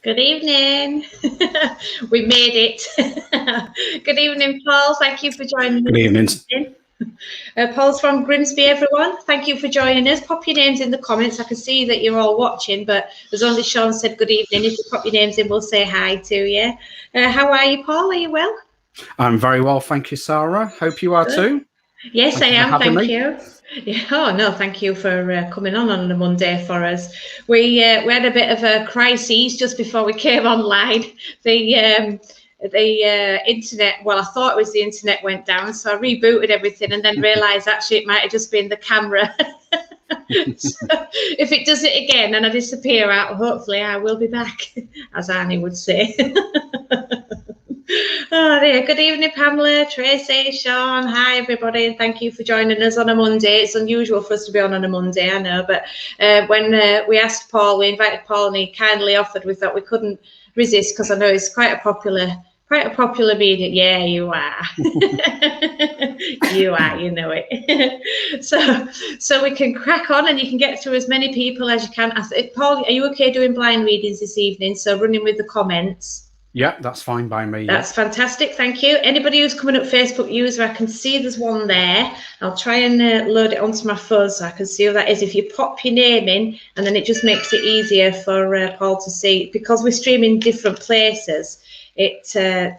Good evening. We made it. Good evening, Paul. Thank you for joining Good evening. us. Paul's from Grimsby, everyone. Thank you for joining us. Pop your names in the comments. I can see that you're all watching, but there's only Sean said good evening. If you pop your names in, we'll say hi to you. How are you, Paul? Are you well? I'm very well, thank you, Sarah. Hope you are too. Yes, I am. Thank me. you. Yeah. Oh no, thank you for coming on a Monday for us. We had a bit of a crisis just before we came online. The internet. Well, I thought it was the internet went down, so I rebooted everything and then realised actually it might have just been the camera. So if it does it again and I disappear out, hopefully I will be back, as Annie would say. Oh dear. Good evening, Pamela, Tracy, Sean. Hi, everybody, and thank you for joining us on a Monday. It's unusual for us to be on a Monday, I know, but when we asked Paul, we invited Paul, and he kindly offered. We thought we couldn't resist because I know it's quite a popular media. Yeah, you are. You are. You know it. So we can crack on, and you can get through as many people as you can. Paul, are you okay doing blind readings this evening? So running with the comments. Yeah, that's fine by me. That's fantastic. Thank you. Anybody who's coming up Facebook user, I can see there's one there. I'll try and load it onto my phone so I can see who that is. If you pop your name in, and then it just makes it easier for Paul to see. Because we're streaming different places, it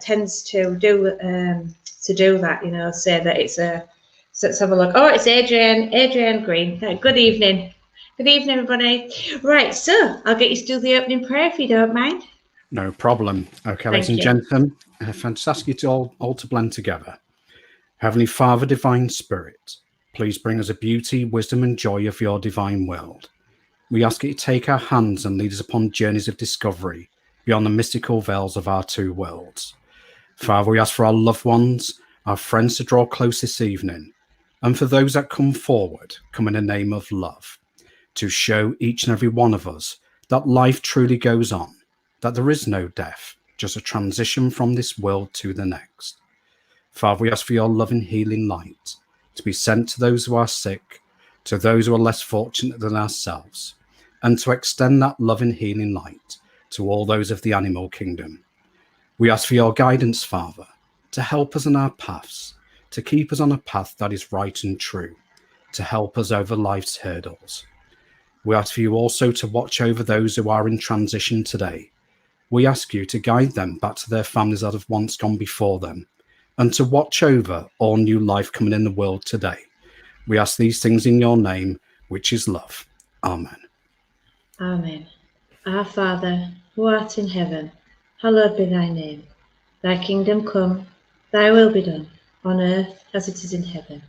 tends to do that, you know, say that it's a. So let's have a look. Oh, it's Adrienne Green. Good evening. Good evening, everybody. Right, so I'll get you to do the opening prayer if you don't mind. No problem. Okay, ladies and gentlemen, fantastic to all to blend together. Heavenly Father, Divine Spirit, please bring us a beauty, wisdom, and joy of your divine world. We ask you to take our hands and lead us upon journeys of discovery beyond the mystical veils of our two worlds. Father, we ask for our loved ones, our friends to draw close this evening, and for those that come forward, come in the name of love, to show each and every one of us that life truly goes on, that there is no death, just a transition from this world to the next. Father, we ask for your loving healing light to be sent to those who are sick, to those who are less fortunate than ourselves, and to extend that loving healing light to all those of the animal kingdom. We ask for your guidance, Father, to help us in our paths, to keep us on a path that is right and true, to help us over life's hurdles. We ask for you also to watch over those who are in transition today. We ask you to guide them back to their families that have once gone before them, and to watch over all new life coming in the world today. We ask these things in your name, which is love. Amen. Amen. Our Father, who art in heaven, hallowed be thy name. Thy kingdom come, thy will be done, on earth as it is in heaven.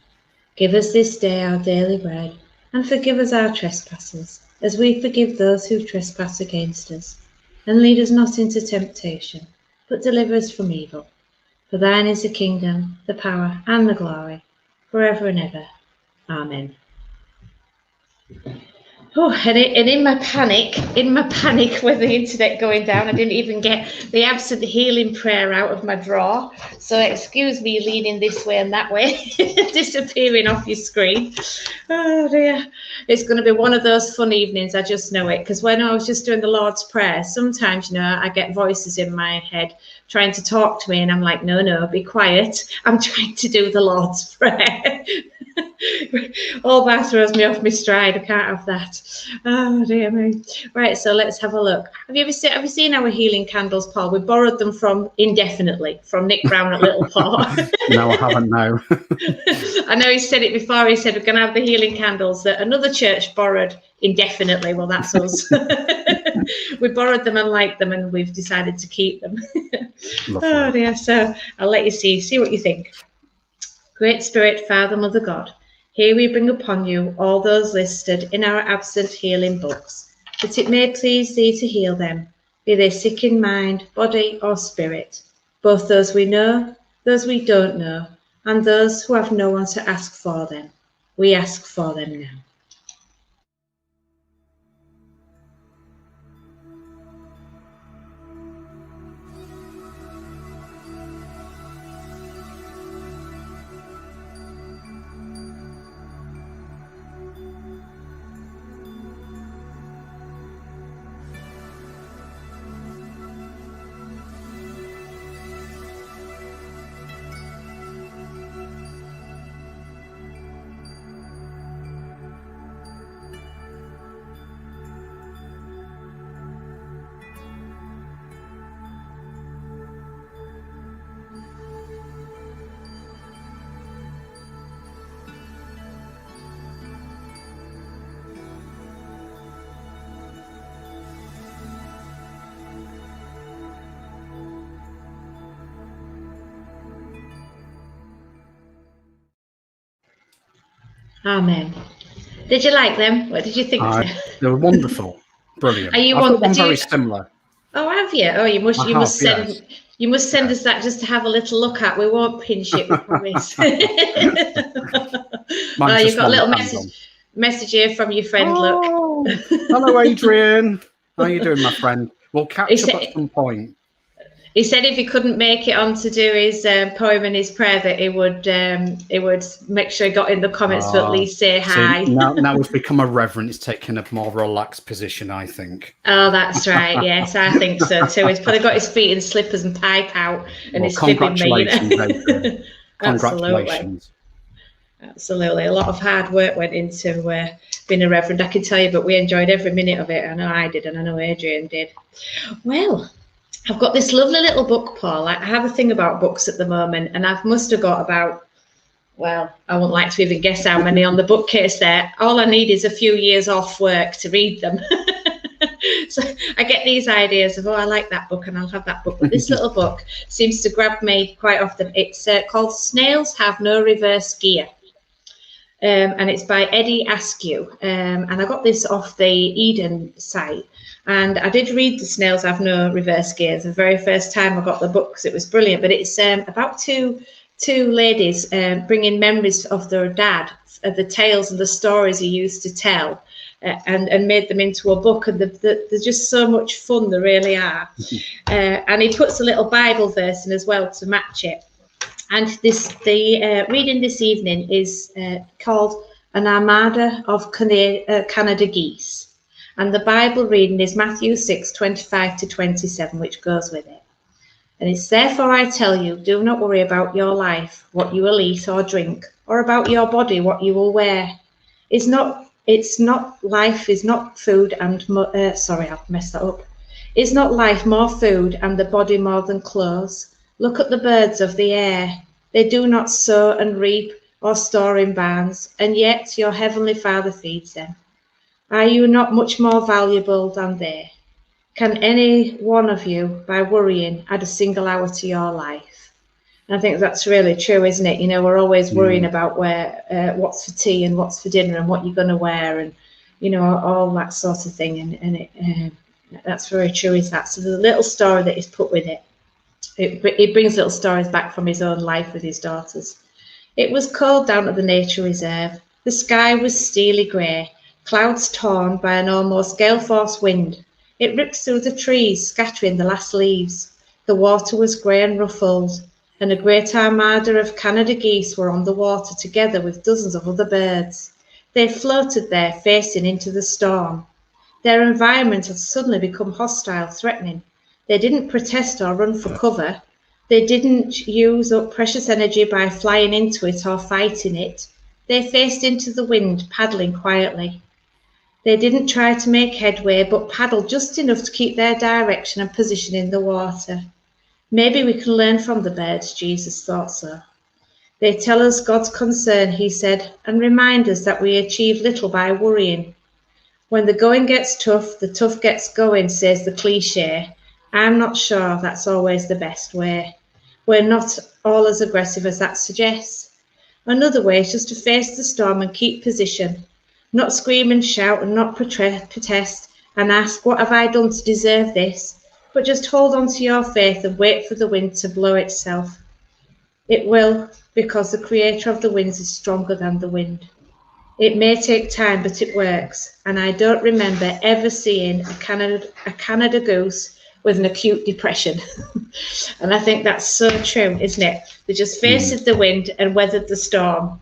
Give us this day our daily bread, and forgive us our trespasses, as we forgive those who trespass against us. And lead us not into temptation, but deliver us from evil. For thine is the kingdom, the power, and the glory, forever and ever. Amen. Oh, and in my panic with the internet going down, I didn't even get the absent healing prayer out of my drawer. So excuse me leaning this way and that way, disappearing off your screen. Oh dear. It's going to be one of those fun evenings, I just know it. Because when I was just doing the Lord's Prayer, sometimes, you know, I get voices in my head trying to talk to me, and I'm like, no, be quiet. I'm trying to do the Lord's Prayer. All that throws me off my stride. I can't have that. Oh dear me. Right, so let's have a look. Have you seen our healing candles, Paul? We borrowed them from indefinitely from Nick Brown at Little Paw. No, I haven't. No. I know he said it before. He said we're going to have the healing candles that another church borrowed indefinitely. Well, that's us. We borrowed them and liked them, and we've decided to keep them. Oh dear. So I'll let you see what you think. Great Spirit, Father, Mother God, here we bring upon you all those listed in our absent healing books, that it may please thee to heal them, be they sick in mind, body, or spirit, both those we know, those we don't know, and those who have no one to ask for them. We ask for them now. Amen. Did you like them? What did you think? They were wonderful. Brilliant. I've got one very similar. Oh, have you? Oh, you must send us that just to have a little look at. We won't pinch it, we promise. Oh, you've got a little message here from your friend. Oh, look. Hello, Adrian. How you doing, my friend? We'll catch up at some point. He said if he couldn't make it on to do his poem and his prayer, that he would make sure he got in the comments to at least say hi. Now we've become a reverend. He's taking a more relaxed position, I think. Oh, that's right. Yes, I think so too. He's probably got his feet in slippers and pipe out, and he's fibbing me. Congratulations. Absolutely. A lot of hard work went into being a reverend, I can tell you, but we enjoyed every minute of it. I know I did, and I know Adrian did. Well, I've got this lovely little book, Paul. I have a thing about books at the moment, and I must have got about, well, I wouldn't like to even guess how many on the bookcase there. All I need is a few years off work to read them. So I get these ideas of, I like that book and I'll have that book. But this little book seems to grab me quite often. It's called Snails Have No Reverse Gear. And it's by Eddie Askew. And I got this off the Eden site. And I did read The Snails Have No Reverse Gear the very first time I got the book, because it was brilliant. But it's about two ladies bringing memories of their dad, of the tales and the stories he used to tell, and made them into a book. And they're just so much fun, they really are. And he puts a little Bible verse in as well to match it. And the reading this evening is called An Armada of Canada Geese. And the Bible reading is Matthew 6:25-27, which goes with it. And it's, therefore I tell you, do not worry about your life, what you will eat or drink, or about your body, what you will wear. Life is not food and, sorry, I've messed that up. Is not life more food and the body more than clothes? Look at the birds of the air. They do not sow and reap or store in barns, and yet your heavenly Father feeds them. Are you not much more valuable than they? Can any one of you, by worrying, add a single hour to your life? And I think that's really true, isn't it? You know, we're always worrying about what's for tea and what's for dinner and what you're going to wear, and, you know, all that sort of thing. And that's very true, is that. So there's a little story that is put with it. It brings little stories back from his own life with his daughters. It was cold down at the nature reserve. The sky was steely grey, clouds torn by an almost gale-force wind. It ripped through the trees, scattering the last leaves. The water was grey and ruffled, and a great armada of Canada geese were on the water together with dozens of other birds. They floated there, facing into the storm. Their environment had suddenly become hostile, threatening. They didn't protest or run for cover. They didn't use up precious energy by flying into it or fighting it. They faced into the wind, paddling quietly. They didn't try to make headway, but paddled just enough to keep their direction and position in the water. Maybe we can learn from the birds, Jesus thought so. They tell us God's concern, he said, and remind us that we achieve little by worrying. When the going gets tough, the tough gets going, says the cliche. I'm not sure that's always the best way. We're not all as aggressive as that suggests. Another way is just to face the storm and keep position. Not scream and shout and not protest and ask, what have I done to deserve this? But just hold on to your faith and wait for the wind to blow itself. It will, because the creator of the winds is stronger than the wind. It may take time, but it works. And I don't remember ever seeing a Canada goose with an acute depression. And I think that's so true, isn't it? They just faced the wind and weathered the storm.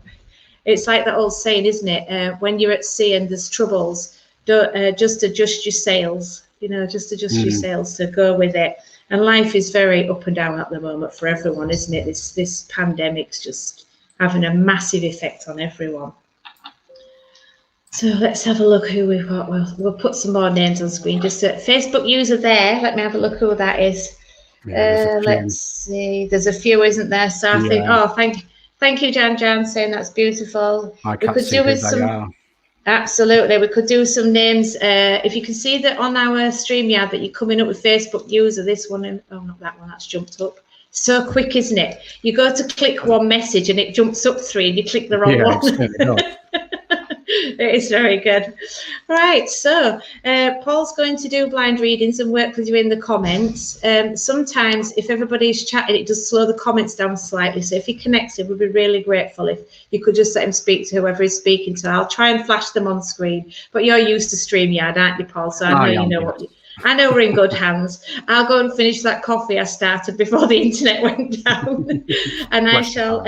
It's like that old saying, isn't it? When you're at sea and there's troubles, don't just adjust your sails. You know, just adjust your sails to go with it. And life is very up and down at the moment for everyone, isn't it? This pandemic's just having a massive effect on everyone. So let's have a look who we've got. We'll put some more names on screen. Just a Facebook user there. Let me have a look who that is. Let's see. There's a few, isn't there? So I think, thank you, Jan, saying that's beautiful. I can't see who they are. Absolutely. We could do some names. If you can see that on our StreamYard that you're coming up with Facebook user, this one, and oh, not that one, that's jumped up. So quick, isn't it? You go to click one message and it jumps up three and you click the wrong one. It is very good. Right, so Paul's going to do blind readings and work with you in the comments. Sometimes if everybody's chatting, it does slow the comments down slightly. So if he connects it, we'd be really grateful if you could just let him speak to whoever he's speaking to. I'll try and flash them on screen. But you're used to StreamYard, aren't you, Paul? So I know you know what. I know we're in good hands. I'll go and finish that coffee I started before the internet went down. And I shall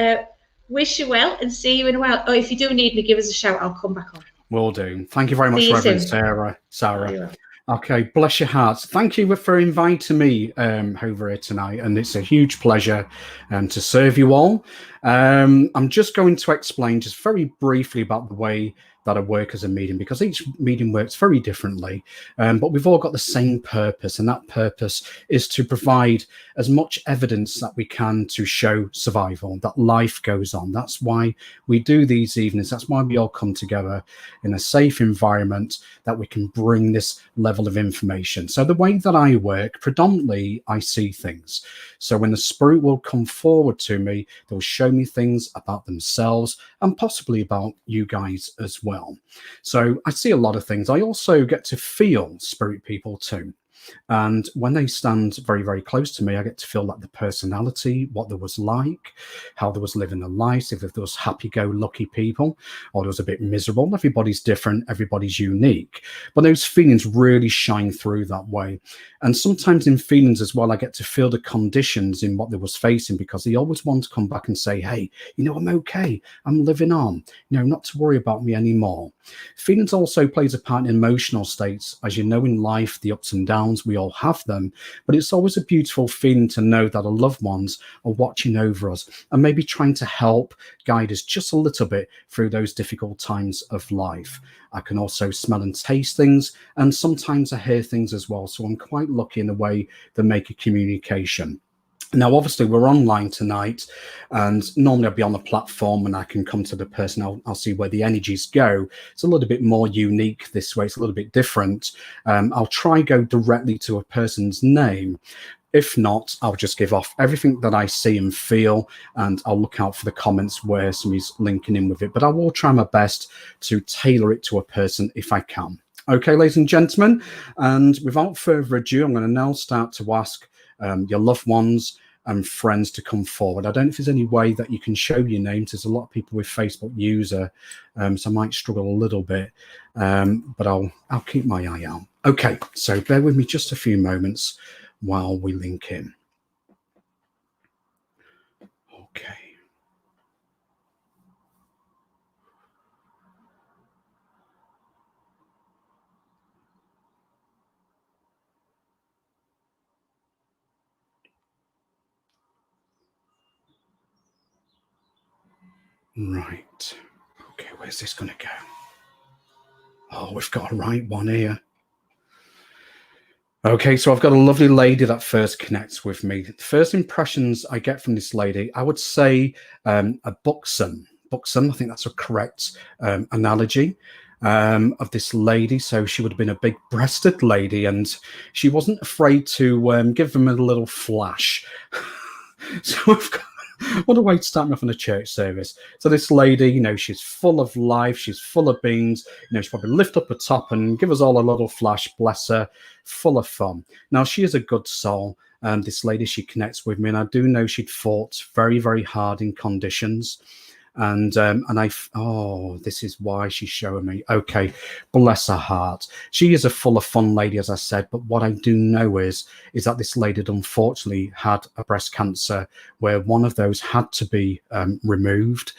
wish you well and see you in a while. Oh, if you do need me, give us a shout. I'll come back on. Will do. Thank you very much, Reverend Sarah. Okay, bless your hearts. Thank you for inviting me over here tonight, and it's a huge pleasure to serve you all. I'm just going to explain just very briefly about the way that I work as a medium, because each medium works very differently, but we've all got the same purpose, and that purpose is to provide as much evidence that we can to show survival, that life goes on. That's why we do these evenings. That's why we all come together in a safe environment, that we can bring this level of information. So the way that I work, predominantly I see things. So when the spirit will come forward to me, they'll show me things about themselves and possibly about you guys as well. So I see a lot of things. I also get to feel spirit people too. And when they stand very, very close to me, I get to feel like the personality, what there was like, how there was living their lives, if there was happy-go-lucky people, or there was a bit miserable. Everybody's different, everybody's unique. But those feelings really shine through that way. And sometimes in feelings as well, I get to feel the conditions in what they was facing, because they always want to come back and say, hey, you know, I'm okay, I'm living on, you know, not to worry about me anymore. Feelings also plays a part in emotional states. As you know, in life, the ups and downs, we all have them, but it's always a beautiful feeling to know that our loved ones are watching over us and maybe trying to help guide us just a little bit through those difficult times of life. I can also smell and taste things, and sometimes I hear things as well. So I'm quite lucky in the way they make a communication. Now, obviously, we're online tonight, and normally I'll be on the platform and I can come to the person. I'll see where the energies go. It's a little bit more unique this way. It's a little bit different. I'll try go directly to a person's name. If not, I'll just give off everything that I see and feel, and I'll look out for the comments where somebody's linking in with it. But I will try my best to tailor it to a person if I can. Okay, ladies and gentlemen, and without further ado, I'm going to now start to ask your loved ones and friends to come forward. I don't know if there's any way that you can show your names. There's a lot of people with Facebook user, so I might struggle a little bit, but I'll keep my eye out. Okay, so bear with me just a few moments while we link in. Okay. Right. Okay, where's this going to go? Oh, we've got a right one here. Okay, so I've got a lovely lady that first connects with me. The first impressions I get from this lady, I would say a buxom. Buxom, I think that's a correct analogy of this lady. So she would have been a big-breasted lady, and she wasn't afraid to give them a little flash. So I've got... What a way to start me off in a church service. So this lady, you know, she's full of life. She's full of beans. You know, she'll probably lift up her top and give us all a little flash, bless her, full of fun. Now, she is a good soul. This lady, she connects with me, and I do know she'd fought very, very hard in conditions. And this is why she's showing me. Okay, bless her heart. She is a full of fun lady, as I said. But what I do know is that this lady had unfortunately had a breast cancer where one of those had to be removed.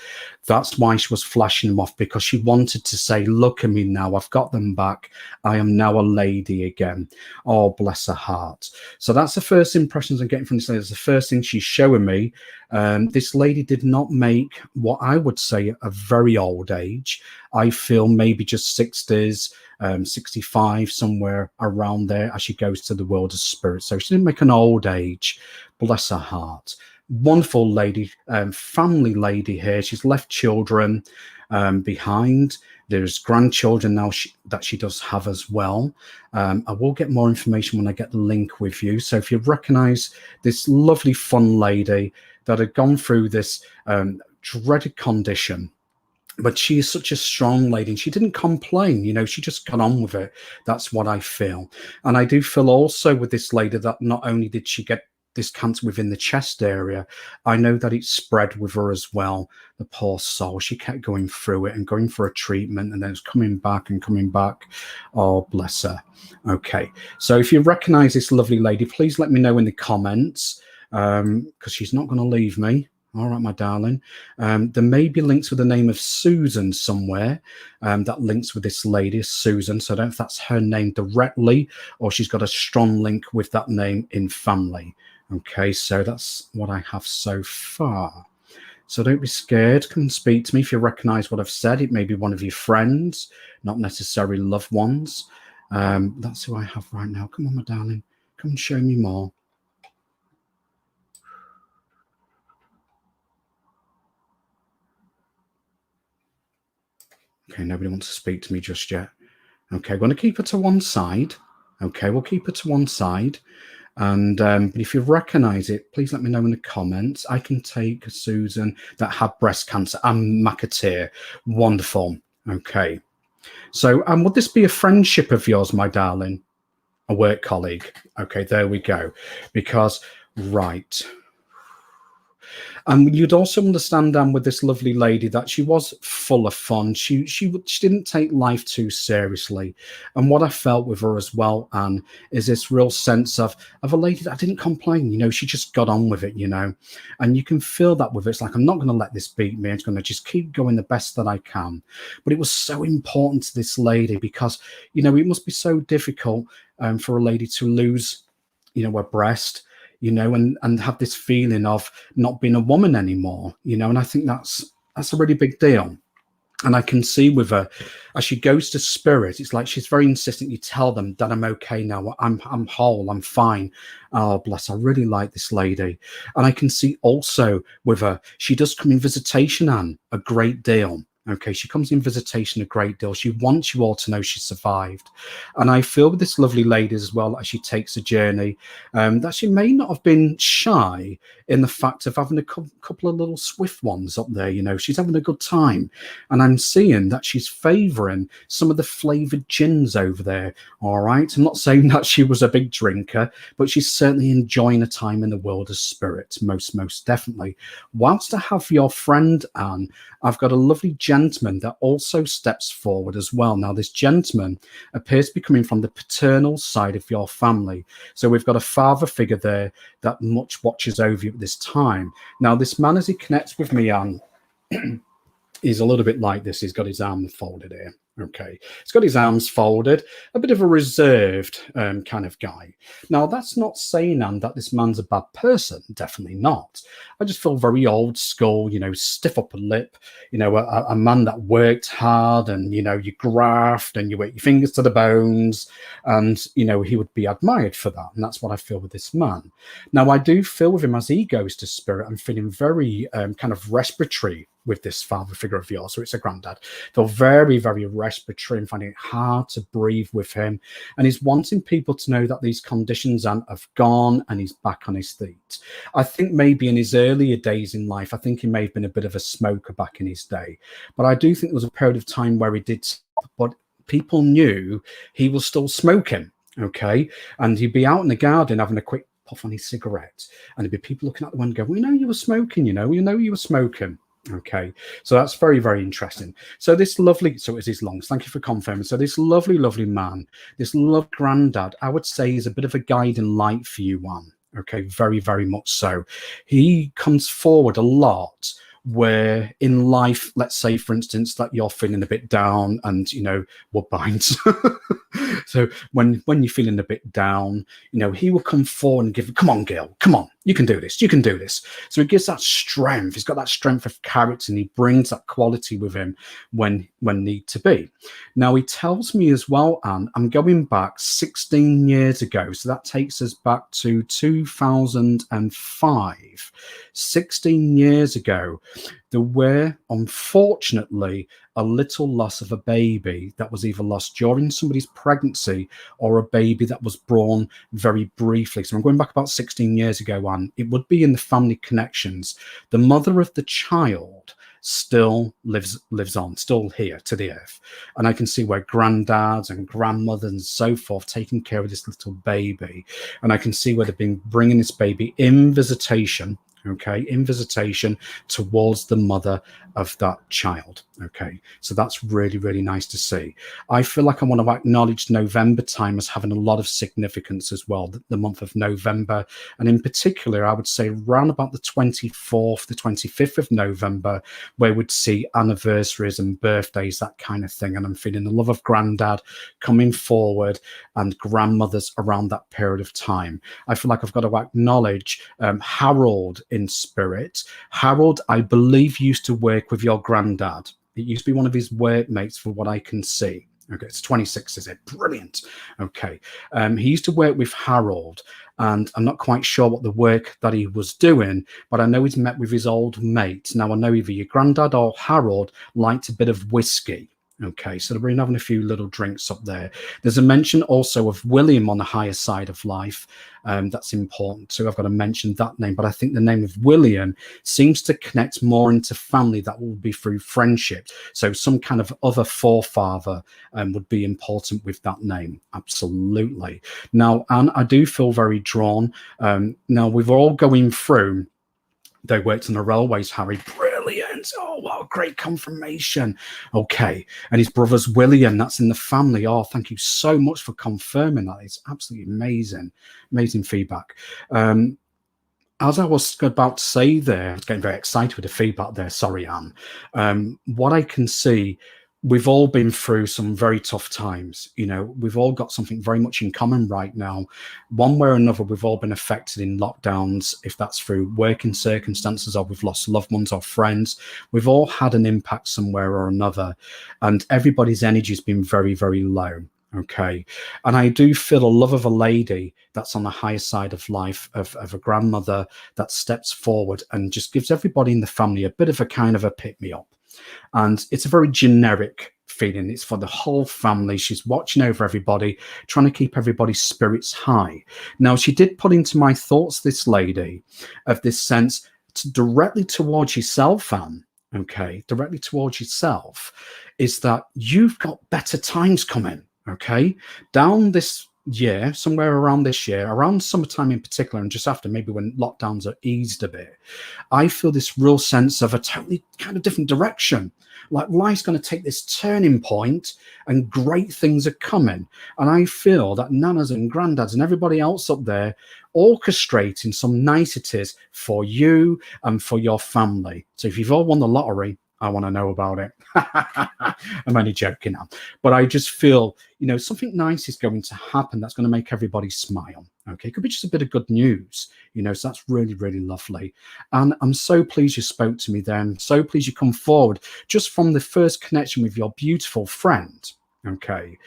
That's why she was flashing them off, because she wanted to say, look at me now, I've got them back. I am now a lady again. Oh, bless her heart. So that's the first impressions I'm getting from this lady. That's the first thing she's showing me. This lady did not make what I would say a very old age. I feel maybe just 60s, 65, somewhere around there as she goes to the world of spirit. So she didn't make an old age. Bless her heart. Wonderful lady, family lady here. She's left children behind. There's grandchildren now that she does have as well. I will get more information when I get the link with you. So if you recognize this lovely fun lady that had gone through this dreaded condition, But she is such a strong lady, and she didn't complain. She just got on with it. That's what I feel. And I do feel also with this lady that not only did she get this cancer within the chest area, I know that it spread with her as well. The poor soul. She kept going through it and going for a treatment, and then it's coming back and coming back. Oh, bless her. Okay. So if you recognize this lovely lady, please let me know in the comments, because she's not going to leave me. All right, my darling. There may be links with the name of Susan somewhere, that links with this lady, Susan. So I don't know if that's her name directly or she's got a strong link with that name in family. Okay, so that's what I have so far. So don't be scared. Come and speak to me if you recognize what I've said. It may be one of your friends, not necessarily loved ones. That's who I have right now. Come on, my darling. Come and show me more. Okay, nobody wants to speak to me just yet. Okay, we're going to keep her to one side. Okay, we'll keep her to one side. And but if you recognize it, please let me know in the comments. I can take Susan that had breast cancer and McAteer. Wonderful. Okay. So would this be a friendship of yours, my darling? A work colleague? Okay, there we go. Because, right. And you'd also understand, Anne, with this lovely lady that she was full of fun. She didn't take life too seriously. And what I felt with her as well, Anne, is this real sense of a lady that didn't complain. She just got on with it, And you can feel that with it. It's like, I'm not going to let this beat me. I'm going to just keep going the best that I can. But it was so important to this lady because, it must be so difficult for a lady to lose, her breast, and have this feeling of not being a woman anymore, and I think that's a really big deal. And I can see with her, as she goes to spirit, it's like she's very insistent you tell them that I'm okay now, I'm whole, I'm fine. Oh, bless, I really like this lady. And I can see also with her, she does come in visitation, Anne, a great deal. Okay, she comes in visitation a great deal. She wants you all to know she survived. And I feel with this lovely lady as well, as she takes a journey, that she may not have been shy in the fact of having a couple of little swift ones up there. She's having a good time. And I'm seeing that she's favouring some of the flavoured gins over there. All right. I'm not saying that she was a big drinker, but she's certainly enjoying a time in the world of spirits, most definitely. Whilst I have your friend, Anne, I've got a lovely gentleman that also steps forward as well. Now, this gentleman appears to be coming from the paternal side of your family. So we've got a father figure there that much watches over you at this time. Now, this man, as he connects with me, Anne, he's a little bit like this. He's got his arms folded here. Okay. He's got his arms folded, a bit of a reserved kind of guy. Now, that's not saying, Anne, that this man's a bad person. Definitely not. I just feel very old school, stiff upper lip, a man that worked hard and, you graft and you work your fingers to the bones. And, he would be admired for that. And that's what I feel with this man. Now, I do feel with him as he goes to spirit, I'm feeling very kind of respiratory with this father figure of yours. So it's a granddad. Feel very, very respiratory and finding it hard to breathe with him. And he's wanting people to know that these conditions have gone and he's back on his feet. I think maybe in his earlier days in life, I think he may have been a bit of a smoker back in his day. But I do think there was a period of time where he did stop, but people knew he was still smoking. Okay. And he'd be out in the garden having a quick puff on his cigarette. And there'd be people looking at the window going, we know you were smoking, you were smoking. Okay, so that's very, very interesting. So this lovely, so it is lungs. Thank you for confirming. So this lovely, lovely man, this loved granddad, I would say is a bit of a guiding light for you, Juan. Okay, very, very much so. He comes forward a lot where in life, let's say, for instance, that you're feeling a bit down and, Woodbines. So when you're feeling a bit down, he will come forward and give, come on, girl, come on, you can do this, you can do this. So he gives that strength. He's got that strength of character and he brings that quality with him when need to be. Now, he tells me as well, Anne, I'm going back 16 years ago. So that takes us back to 2005. 16 years ago, there were, unfortunately, a little loss of a baby that was either lost during somebody's pregnancy or a baby that was born very briefly. So I'm going back about 16 years ago, Anne. It would be in the family connections. The mother of the child still lives on, still here to the earth. And I can see where granddads and grandmothers and so forth taking care of this little baby. And I can see where they've been bringing this baby in visitation, okay, in visitation towards the mother of that child. Okay, so that's really, really nice to see. I feel like I want to acknowledge November time as having a lot of significance as well, the month of November. And in particular, I would say around about the 24th, the 25th of November, where we'd see anniversaries and birthdays, that kind of thing. And I'm feeling the love of granddad coming forward and grandmothers around that period of time. I feel like I've got to acknowledge Harold in spirit. Harold, I believe, used to work with your granddad. It used to be one of his workmates, for what I can see. Okay, it's 26, is it? Brilliant. Okay. He used to work with Harold, and I'm not quite sure what the work that he was doing, but I know he's met with his old mate. Now, I know either your granddad or Harold liked a bit of whiskey. Okay, so they've been having a few little drinks up there. There's a mention also of William on the higher side of life. That's important too. I've got to mention that name, but I think the name of William seems to connect more into family. That will be through friendship. So some kind of other forefather would be important with that name. Absolutely. Now, Anne, I do feel very drawn. Now, we've all going through. They worked on the railways, Harry. Brilliant. Oh, what a great confirmation. Okay. And his brother's William. That's in the family. Oh, thank you so much for confirming that. It's absolutely amazing. Amazing feedback. As I was about to say there, I was getting very excited with the feedback there. Sorry, Anne. What I can see, we've all been through some very tough times. You know, we've all got something very much in common right now. One way or another, we've all been affected in lockdowns, if that's through working circumstances or we've lost loved ones or friends. We've all had an impact somewhere or another, and everybody's energy has been very, very low. Okay. And I do feel a love of a lady that's on the higher side of life, of a grandmother that steps forward and just gives everybody in the family a bit of a kind of a pick-me-up. And it's a very generic feeling. It's for the whole family. She's watching over everybody, trying to keep everybody's spirits high. Now, she did put into my thoughts, this lady, of this sense directly towards yourself, Anne, okay, directly towards yourself, is that you've got better times coming. Okay, down this year, somewhere around this year, around summertime in particular, and just after, maybe when lockdowns are eased a bit, I feel this real sense of a totally kind of different direction. Like life's going to take this turning point and great things are coming. And I feel that nanas and granddads and everybody else up there orchestrating some niceties for you and for your family. So if you've all won the lottery, I want to know about it. I'm only joking now. But I just feel, you know, something nice is going to happen that's going to make everybody smile. Okay, it could be just a bit of good news, you know, so that's really, really lovely. And I'm so pleased you spoke to me there. I'm so pleased you come forward just from the first connection with your beautiful friend. Okay,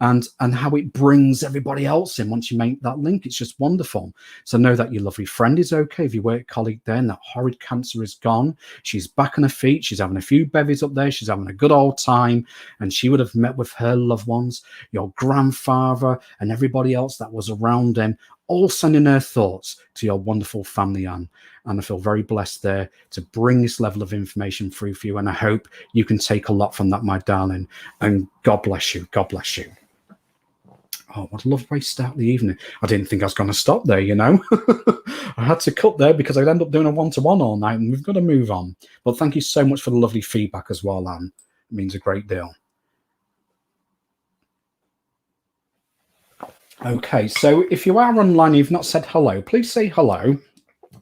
and how it brings everybody else in once you make that link. It's just wonderful. So know that your lovely friend is okay. If your work colleague then, that horrid cancer is gone. She's back on her feet. She's having a few bevies up there. She's having a good old time, and she would have met with her loved ones, your grandfather and everybody else that was around him, all sending her thoughts to your wonderful family, Anne. And I feel very blessed there to bring this level of information through for you. And I hope you can take a lot from that, my darling. And God bless you. God bless you. Oh, what a lovely way to start the evening. I didn't think I was going to stop there, you know. I had to cut there because I'd end up doing a one-to-one all night, and we've got to move on. But thank you so much for the lovely feedback as well, Anne. It means a great deal. Okay, so if you are online and you've not said hello, please say hello,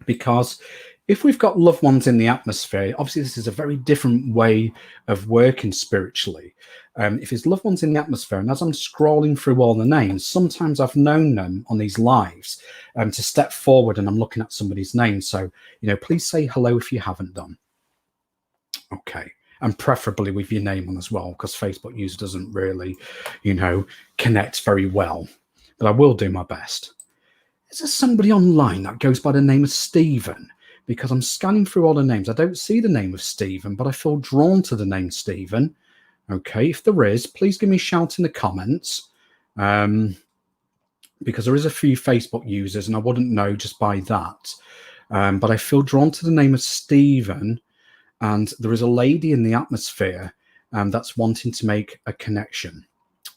because if we've got loved ones in the atmosphere, obviously this is a very different way of working spiritually. If there's loved ones in the atmosphere, and as I'm scrolling through all the names, sometimes I've known them on these lives to step forward and I'm looking at somebody's name. So, you know, please say hello if you haven't done. Okay. And preferably with your name on as well, because Facebook use doesn't really, you know, connect very well. But I will do my best. Is there somebody online that goes by the name of Stephen? Because I'm scanning through all the names. I don't see the name of Stephen, but I feel drawn to the name Stephen. Okay, if there is, please give me a shout in the comments. Because there is a few Facebook users and I wouldn't know just by that. But I feel drawn to the name of Stephen. And there is a lady in the atmosphere that's wanting to make a connection.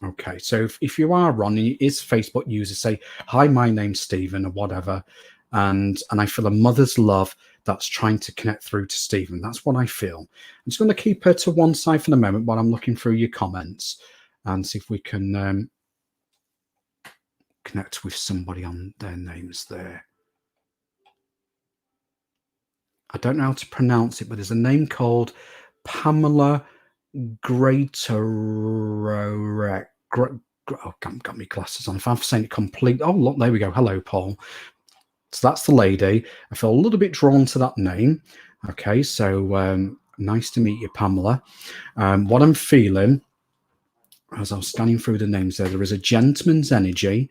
Okay, so if you are on, and is Facebook user, say, hi, my name's Stephen, or whatever, and I feel a mother's love that's trying to connect through to Stephen. That's what I feel. I'm just going to keep her to one side for the moment while I'm looking through your comments and see if we can connect with somebody on their names there. I don't know how to pronounce it, but there's a name called Pamela Greatorek. Oh, got me glasses on. If I'm saying it complete, oh look, there we go. Hello, Paul. So that's the lady. I feel a little bit drawn to that name. Okay, so nice to meet you, Pamela. What I'm feeling, as I was scanning through the names there is a gentleman's energy.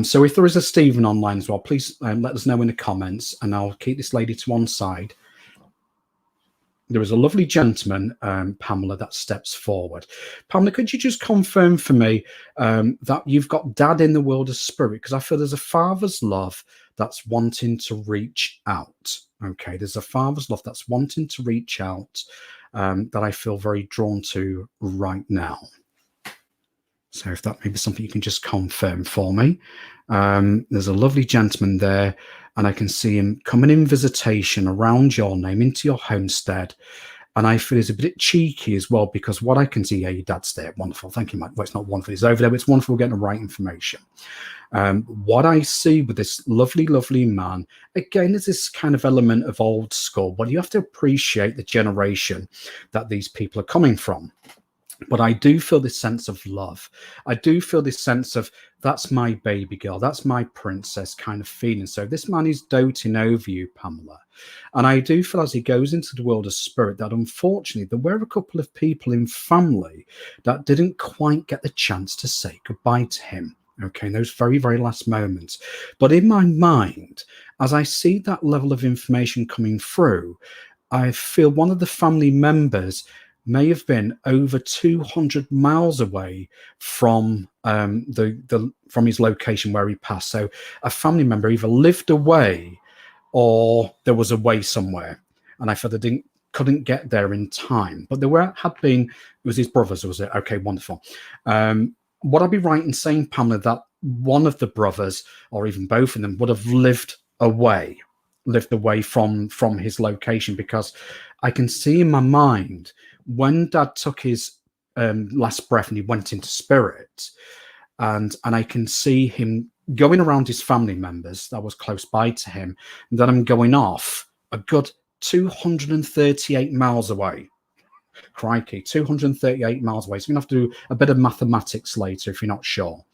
So if there is a Stephen online as well, please let us know in the comments, and I'll keep this lady to one side. There is a lovely gentleman, Pamela, that steps forward. Pamela, could you just confirm for me that you've got Dad in the world of spirit? Because I feel there's a father's love that's wanting to reach out. Okay, there's a father's love that's wanting to reach out that I feel very drawn to right now. So if that may be something you can just confirm for me. There's a lovely gentleman there, and I can see him coming in visitation around your name into your homestead. And I feel he's a bit cheeky as well, because what I can see, yeah, your dad's there. Wonderful. Thank you, Mike. Well, it's not wonderful. He's over there, but it's wonderful getting the right information. What I see with this lovely, lovely man, again, is this kind of element of old school, but you have to appreciate the generation that these people are coming from. But I do feel this sense of love. I do feel this sense of, that's my baby girl, that's my princess kind of feeling. So this man is doting over you, Pamela. And I do feel as he goes into the world of spirit that unfortunately there were a couple of people in family that didn't quite get the chance to say goodbye to him. Okay, in those very, very last moments. But in my mind, as I see that level of information coming through, I feel one of the family members may have been over 200 miles away from from his location where he passed. So a family member either lived away or there was a way somewhere, and I felt they couldn't get there in time. But there had been, it was his brothers, was it? Okay, wonderful. Would I be right in saying, Pamela, that one of the brothers, or even both of them, would have lived away from his location? Because I can see in my mind, when Dad took his last breath and he went into spirit, and I can see him going around his family members that was close by to him, and then I'm going off a good 238 miles away. Crikey, 238 miles away. So you're going to have to do a bit of mathematics later if you're not sure.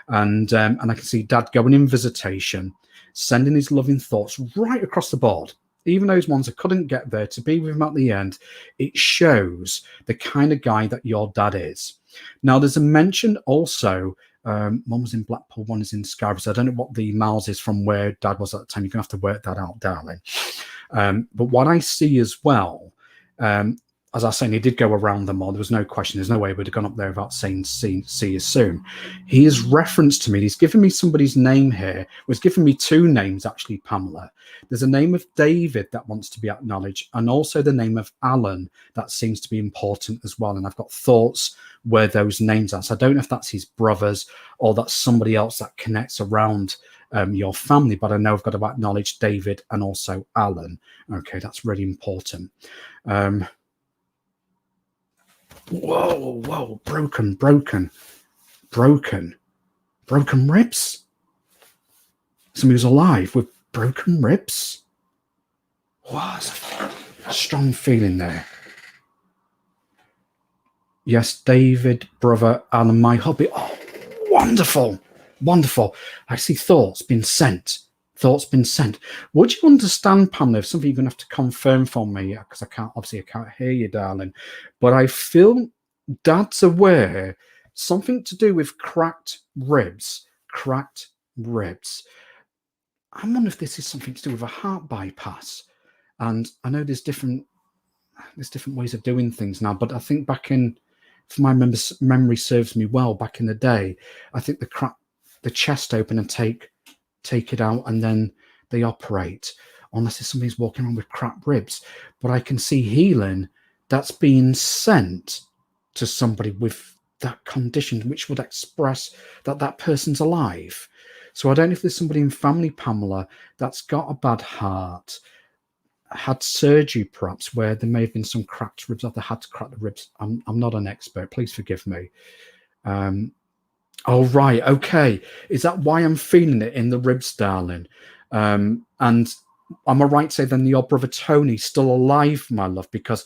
And I can see Dad going in visitation, sending his loving thoughts right across the board. Even those ones that couldn't get there, to be with him at the end, it shows the kind of guy that your dad is. Now, there's a mention also, one was in Blackpool, one is in Scarborough, so I don't know what the miles is from where Dad was at the time. You're going to have to work that out, darling. But what I see as well, as I was saying, he did go around them all. There was no question. There's no way we'd have gone up there without saying, see you soon. He is referenced to me. He's given me somebody's name here. He's given me two names, actually, Pamela. There's a name of David that wants to be acknowledged, and also the name of Alan that seems to be important as well. And I've got thoughts where those names are. So I don't know if that's his brothers or that's somebody else that connects around your family, but I know I've got to acknowledge David and also Alan. Okay, that's really important. Whoa, broken ribs. Somebody who's alive with broken ribs. Wow, there's a strong feeling there. Yes, David, brother, Alan, my hubby. Oh, wonderful. I see thoughts been sent. Would you understand, Pamela, if something you're going to have to confirm for me, because I can't hear you, darling, but I feel Dad's aware, something to do with cracked ribs. I wonder if this is something to do with a heart bypass. And I know there's different ways of doing things now, but I think back in, if my memory serves me well, back in the day, I think they crack the chest open and take it out, and then they operate. unless it's somebody's walking around with crap ribs. But I can see healing that's being sent to somebody with that condition, which would express that that person's alive. So I don't know if there's somebody in family, Pamela, that's got a bad heart, had surgery perhaps where there may have been some cracked ribs, or they had to crack the ribs. I'm not an expert, please forgive me. Oh, right, okay. Is that why I'm feeling it in the ribs, darling? And am I right to say then your brother Tony's still alive, my love? Because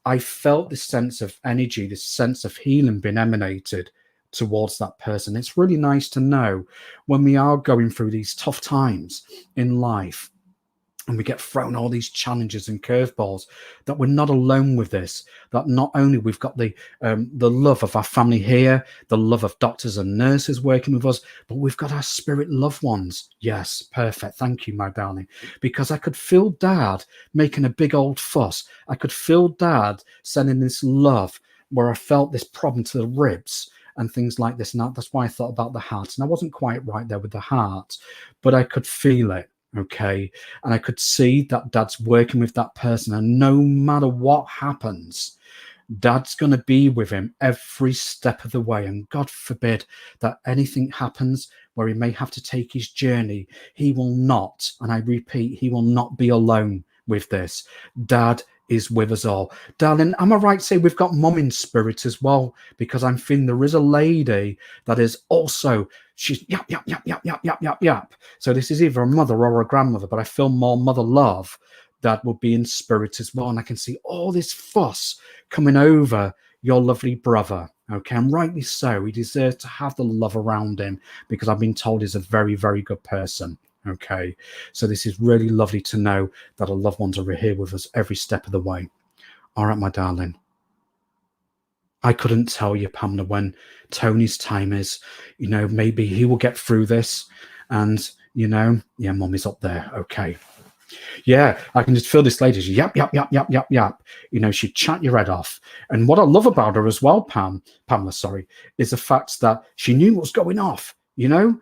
I felt this sense of energy, this sense of healing being emanated towards that person. It's really nice to know when we are going through these tough times in life, and we get thrown all these challenges and curveballs, that we're not alone with this, that not only we've got the love of our family here, the love of doctors and nurses working with us, but we've got our spirit loved ones. Yes, perfect. Thank you, my darling. Because I could feel Dad making a big old fuss. I could feel Dad sending this love where I felt this problem to the ribs and things like this. And that's why I thought about the heart. And I wasn't quite right there with the heart, but I could feel it. Okay. And I could see that Dad's working with that person. And no matter what happens, Dad's going to be with him every step of the way. And God forbid that anything happens where he may have to take his journey. He will not, and I repeat, he will not be alone with this. Dad is with us all. Darling, am I right to say we've got mum in spirit as well? Because I'm feeling there is a lady that is also, she's yap, yap, yap, yap, yap, yap, yap, yap. So this is either a mother or a grandmother, but I feel more mother love that will be in spirit as well. And I can see all this fuss coming over your lovely brother. Okay, and rightly so. He deserves to have the love around him because I've been told he's a very, very good person. Okay, so this is really lovely to know that our loved ones are here with us every step of the way. All right, my darling. I couldn't tell you, Pamela, when Tony's time is. You know, maybe he will get through this. And, you know, yeah, mum is up there. Okay. Yeah, I can just feel this lady. She's yap, yap, yap, yap, yap, yap. You know, she'd chat your head off. And what I love about her as well, Pamela, is the fact that she knew what was going off. You know,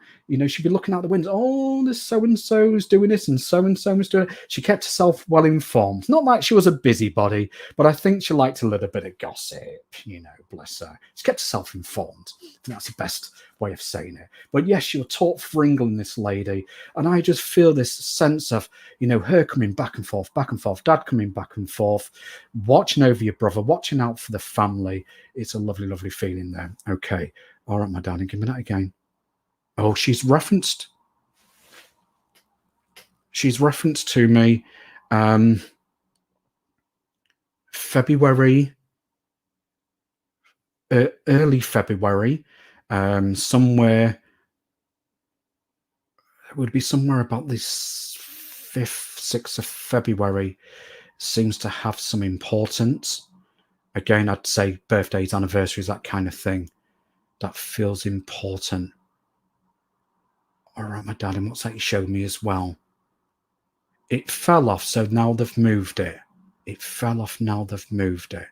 she'd be looking out the window. Oh, this so-and-so is doing this and so-and-so is doing it. She kept herself well informed. Not like she was a busybody, but I think she liked a little bit of gossip, you know, bless her. She kept herself informed. I think that's the best way of saying it. But yes, she was taught fringling, this lady. And I just feel this sense of, you know, her coming back and forth, Dad coming back and forth, watching over your brother, watching out for the family. It's a lovely, lovely feeling there. Okay. All right, my darling, give me that again. Oh, she's referenced to me February, early February, somewhere, it would be somewhere about this 5th, 6th of February, seems to have some importance. Again, I'd say birthdays, anniversaries, that kind of thing. That feels important. All right, my darling, what's that you showed me as well? It fell off, so now they've moved it. It fell off, now they've moved it.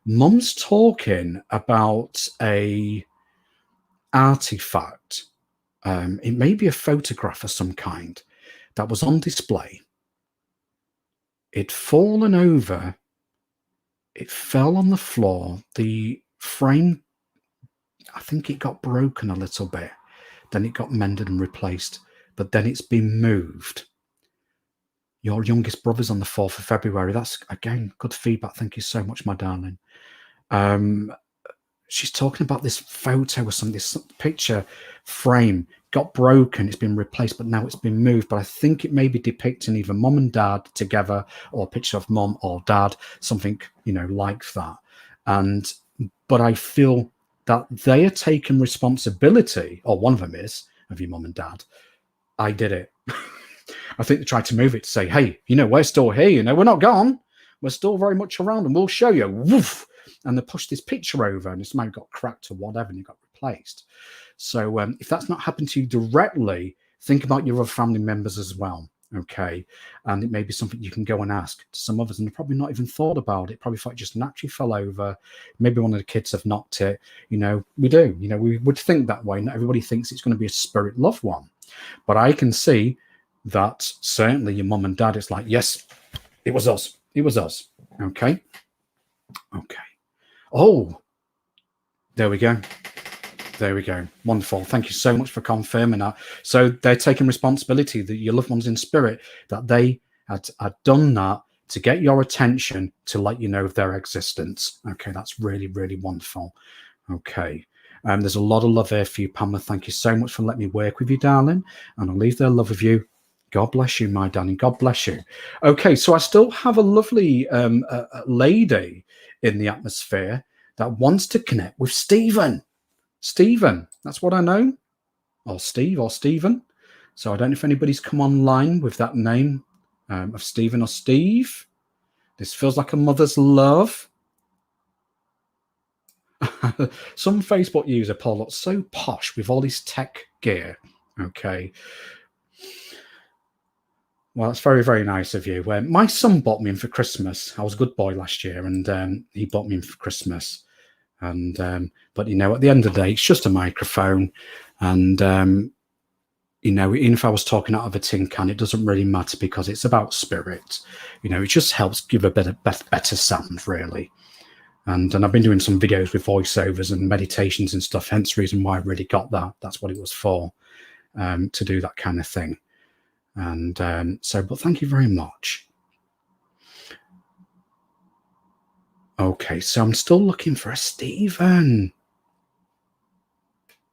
Mum's talking about a artifact. It may be a photograph of some kind that was on display. It'd fallen over. It fell on the floor. The frame, I think it got broken a little bit. Then it got mended and replaced, but then it's been moved. Your youngest brother's on the 4th of February. That's, again, good feedback. Thank you so much, my darling. She's talking about this photo or something, this picture frame got broken. It's been replaced, but now it's been moved. But I think it may be depicting either mum and dad together or a picture of mum or dad, something, you know, like that. But I feel that they are taking responsibility, or one of them is, of your mum and dad. I did it. I think they tried to move it to say, hey, you know, we're still here, you know, we're not gone. We're still very much around and we'll show you. Woof! And they pushed this picture over and this man got cracked or whatever and it got replaced. So if that's not happened to you directly, think about your other family members as well. Okay. And it may be something you can go and ask to some others, and they've probably not even thought about it. Probably thought it just naturally fell over. Maybe one of the kids have knocked it. You know, we do. You know, we would think that way. Not everybody thinks it's going to be a spirit loved one. But I can see that certainly your mum and dad, it's like, yes, it was us. It was us. Okay. Okay. Oh, there we go. There we go. Wonderful. Thank you so much for confirming that. So they're taking responsibility, that your loved ones in spirit, that they had done that to get your attention, to let you know of their existence. Okay, that's really, really wonderful. Okay. There's a lot of love here for you, Pamela. Thank you so much for letting me work with you, darling. And I'll leave their love of you. God bless you, my darling. God bless you. Okay, so I still have a lovely lady in the atmosphere that wants to connect with Stephen. Stephen, that's what I know. Or Steve or Stephen. So I don't know if anybody's come online with that name of Stephen or Steve. This feels like a mother's love. Some Facebook user, Paul, looks so posh with all his tech gear. Okay. Well, it's very, very nice of you. My son bought me in for Christmas. I was a good boy last year, and he bought me in for Christmas. And but you know, at the end of the day, it's just a microphone, and you know, even if I was talking out of a tin can, it doesn't really matter, because it's about spirit. You know, it just helps give a better sound, really. And I've been doing some videos with voiceovers and meditations and stuff, hence the reason why I really got that. That's what it was for, to do that kind of thing. And so, but thank you very much. Okay, so I'm still looking for a Stephen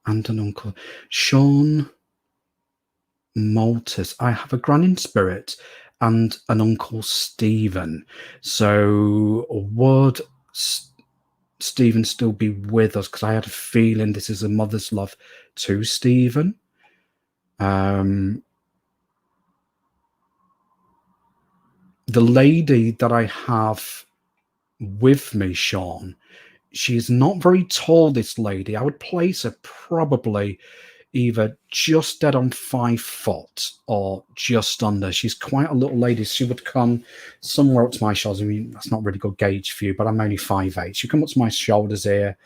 and an uncle. Sean Malters. I have a gran in spirit and an uncle Stephen. So would Stephen still be with us? Because I had a feeling this is a mother's love to Stephen. The lady that I have with me, Sean, she's not very tall, this lady. I would place her probably either just dead on 5 foot or just under. She's quite a little lady. She would come somewhere up to my shoulders. I mean, that's not really good gauge for you, but I'm only 5'8". She'd come up to my shoulders here,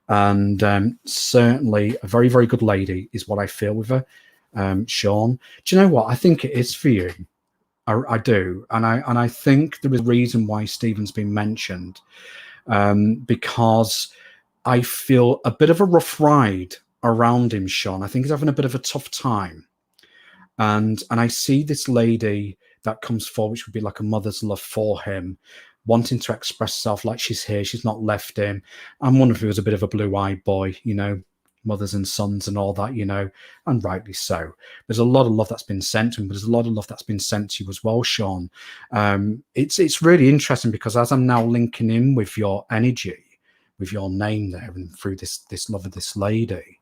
and certainly a very, very good lady is what I feel with her. Sean, do you know what? I think it is for you. I do, and I think there is a reason why Stephen's been mentioned, because I feel a bit of a rough ride around him, Sean. I think he's having a bit of a tough time, and I see this lady that comes forward, which would be like a mother's love for him, wanting to express herself, like she's here, she's not left him. I'm wondering if he was a bit of a blue-eyed boy, you know, mothers and sons and all that, you know, and rightly so. There's a lot of love that's been sent to him, but there's a lot of love that's been sent to you as well, Sean. It's really interesting, because as I'm now linking in with your energy, with your name there, and through this love of this lady,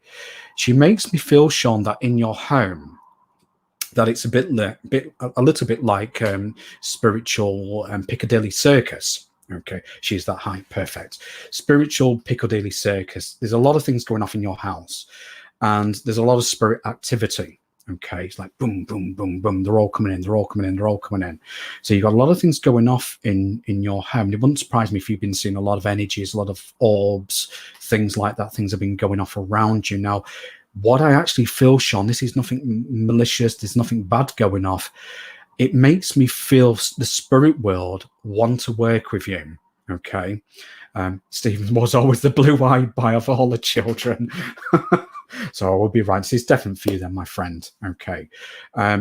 she makes me feel, Sean, that in your home, that it's a little bit like spiritual Piccadilly Circus. Okay, she's that height, perfect. Spiritual Piccadilly Circus. There's a lot of things going off in your house, and there's a lot of spirit activity. Okay, it's like boom, boom, boom, boom. They're all coming in. They're all coming in. They're all coming in. So you've got a lot of things going off in your home. It wouldn't surprise me if you've been seeing a lot of energies, a lot of orbs, things like that. Things have been going off around you. Now, what I actually feel, Sean, this is nothing malicious. There's nothing bad going off. It makes me feel the spirit world want to work with you. Okay. Stephen was always the blue-eyed boy of all the children. So I will be right. So it's definitely for you then, my friend. Okay.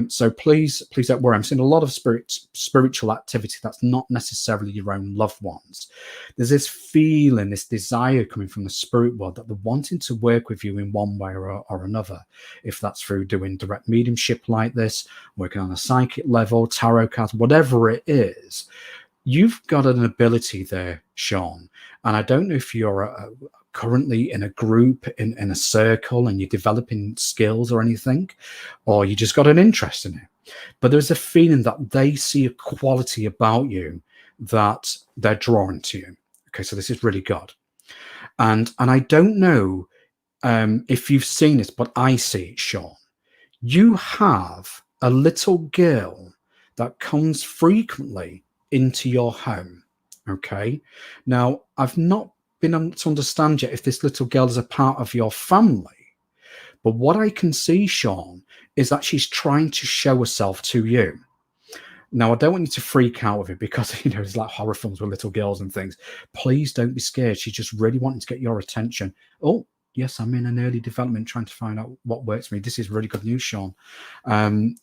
So please don't worry. I'm seeing a lot of spiritual activity that's not necessarily your own loved ones. There's this feeling, this desire coming from the spirit world that they're wanting to work with you in one way or another. If that's through doing direct mediumship like this, working on a psychic level, tarot cards, whatever it is, you've got an ability there, Sean. And I don't know if you're currently in a group, in a circle, and you're developing skills or anything, or you just got an interest in it. But there's a feeling that they see a quality about you that they're drawn to you. Okay, so this is really good. And I don't know if you've seen this, but I see it, Sean. You have a little girl that comes frequently into your home. Okay. Now, I've not been able to understand yet if this little girl is a part of your family. But what I can see, Sean, is that she's trying to show herself to you. Now, I don't want you to freak out with it because, you know, it's like horror films with little girls and things. Please don't be scared. She's just really wanting to get your attention. Oh, yes, I'm in an early development trying to find out what works for me. This is really good news, Sean.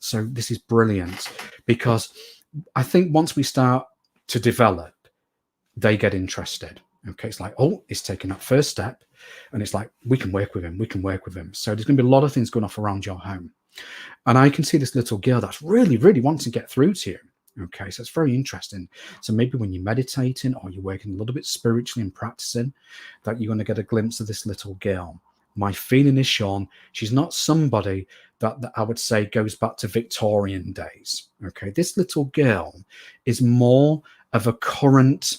So this is brilliant because I think once we start to develop, they get interested. Okay, it's like, oh, he's taking that first step. And it's like, we can work with him. We can work with him. So there's going to be a lot of things going off around your home. And I can see this little girl that's really, really wanting to get through to you. Okay, so it's very interesting. So maybe when you're meditating or you're working a little bit spiritually and practicing, that you're going to get a glimpse of this little girl. My feeling is, Sean, she's not somebody that I would say goes back to Victorian days. Okay, this little girl is more of a current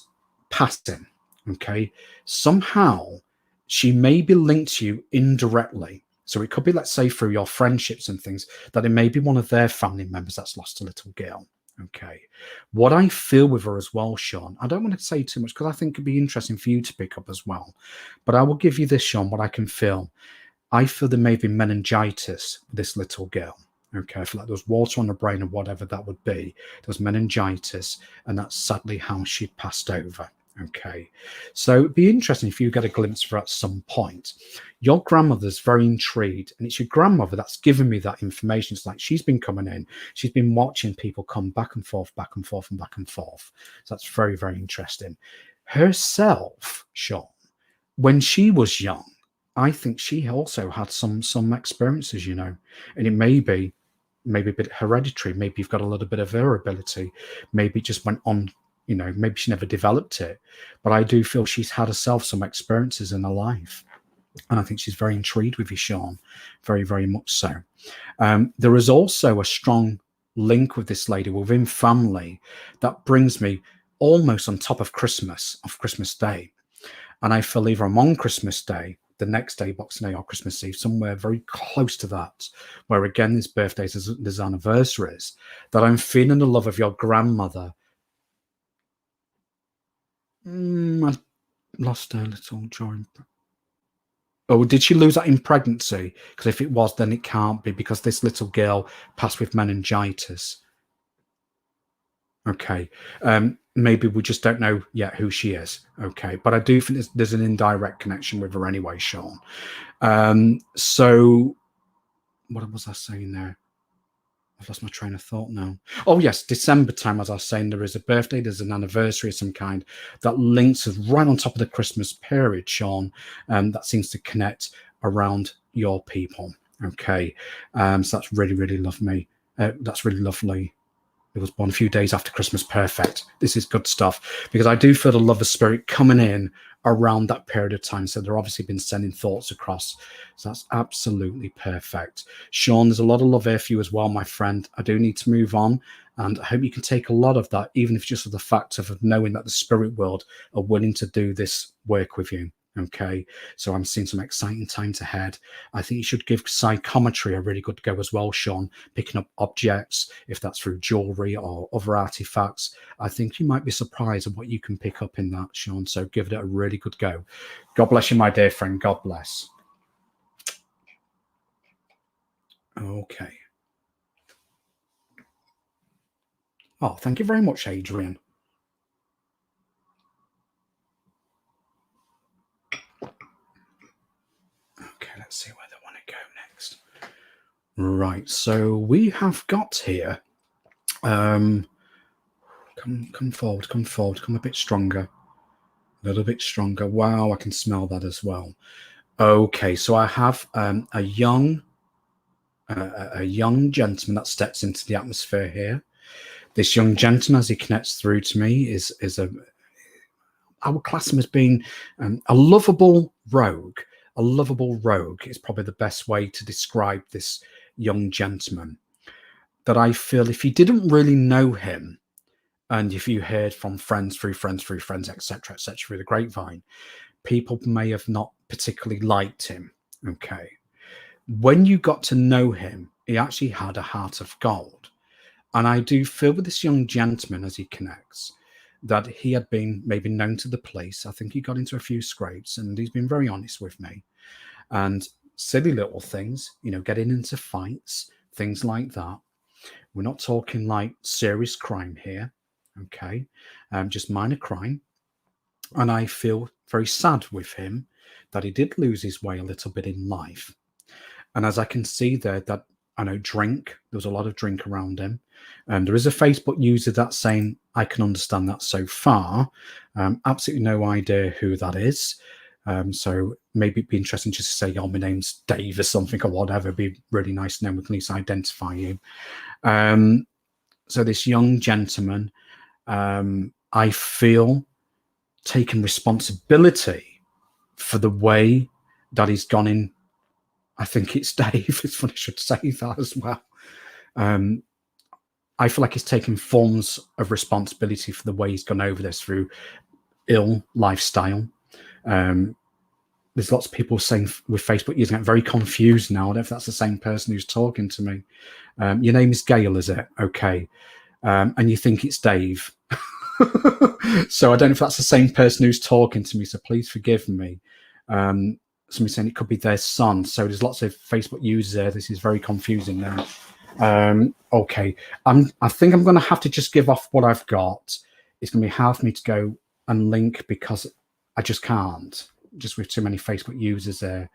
pattern. Okay, somehow she may be linked to you indirectly. So it could be, let's say, through your friendships and things, that it may be one of their family members that's lost a little girl. Okay. What I feel with her as well, Sean, I don't want to say too much because I think it'd be interesting for you to pick up as well. But I will give you this, Sean, what I can feel. I feel there may be meningitis with this little girl. Okay. I feel like there was water on her brain or whatever that would be. There was meningitis, and that's sadly how she passed over. Okay, so it'd be interesting if you get a glimpse of her at some point. Your grandmother's very intrigued, and it's your grandmother that's given me that information. It's like she's been coming in, she's been watching people come back and forth, back and forth, and back and forth. So that's very, very interesting. Herself, Sean, when she was young, I think she also had some experiences, you know, and it may be maybe a bit hereditary. Maybe you've got a little bit of her ability. Maybe it just went on. You know, maybe she never developed it, but I do feel she's had herself some experiences in her life. And I think she's very intrigued with you, Sean. Very, very much so. There is also a strong link with this lady within family that brings me almost on top of Christmas Day. And I feel either I'm on Christmas Day, the next day, Boxing Day, or Christmas Eve, somewhere very close to that, where again, there's birthdays, there's anniversaries, that I'm feeling the love of your grandmother. I lost her little joy. Oh, did she lose that in pregnancy? Because if it was, then it can't be, because this little girl passed with meningitis. Okay. Maybe we just don't know yet who she is. Okay. But I do think there's an indirect connection with her anyway, Sean. So what was I saying there? I've lost my train of thought now. Oh, yes, December time, as I was saying, there is a birthday, there's an anniversary of some kind that links us right on top of the Christmas period, Sean, that seems to connect around your people. Okay, so that's really, really lovely. That's really lovely. It was born a few days after Christmas. Perfect. This is good stuff, because I do feel the love of spirit coming in around that period of time. So they're obviously been sending thoughts across. So that's absolutely perfect. Sean, there's a lot of love here for you as well, my friend. I do need to move on. And I hope you can take a lot of that, even if just for the fact of knowing that the spirit world are willing to do this work with you. Okay, so I'm seeing some exciting times ahead. I think you should give psychometry a really good go as well, Sean, picking up objects, if that's through jewelry or other artifacts. I think you might be surprised at what you can pick up in that, Sean, so give it a really good go. God bless you, my dear friend. God bless. Okay. Oh, thank you very much, Adrian. Okay, let's see where they want to go next. Right, so we have got here. Come forward, come a bit stronger. A little bit stronger. Wow, I can smell that as well. Okay, so I have a young gentleman that steps into the atmosphere here. This young gentleman, as he connects through to me, is I would class him as being a lovable rogue. A lovable rogue is probably the best way to describe this young gentleman. That I feel if you didn't really know him, and if you heard from friends, etc., through the grapevine, people may have not particularly liked him. Okay. When you got to know him, he actually had a heart of gold. And I do feel with this young gentleman as he connects, that he had been maybe known to the police. I think he got into a few scrapes, and he's been very honest with me. And silly little things, you know, getting into fights, things like that. We're not talking like serious crime here, okay? Just minor crime. And I feel very sad with him that he did lose his way a little bit in life. And as I can see there, that I know there was a lot of drink around him. And there is a Facebook user that's saying, I can understand that so far. Absolutely no idea who that is. So maybe it'd be interesting just to say, oh, my name's Dave or something or whatever. It'd be really nice to know, we can at least identify you. So this young gentleman, I feel, taken responsibility for the way that he's gone in. I think it's Dave. It's funny I should say that as well. I feel like he's taken forms of responsibility for the way he's gone over this through ill lifestyle. There's lots of people saying with Facebook using it, very confused now. I don't know if that's the same person who's talking to me. Your name is Gail, is it? Okay. And you think it's Dave. So I don't know if that's the same person who's talking to me, so please forgive me. Somebody saying it could be their son. So there's lots of Facebook users there. This is very confusing now. Okay. I think I'm going to have to just give off what I've got. It's going to be hard for me to go and link because I just can't, just with too many Facebook users there.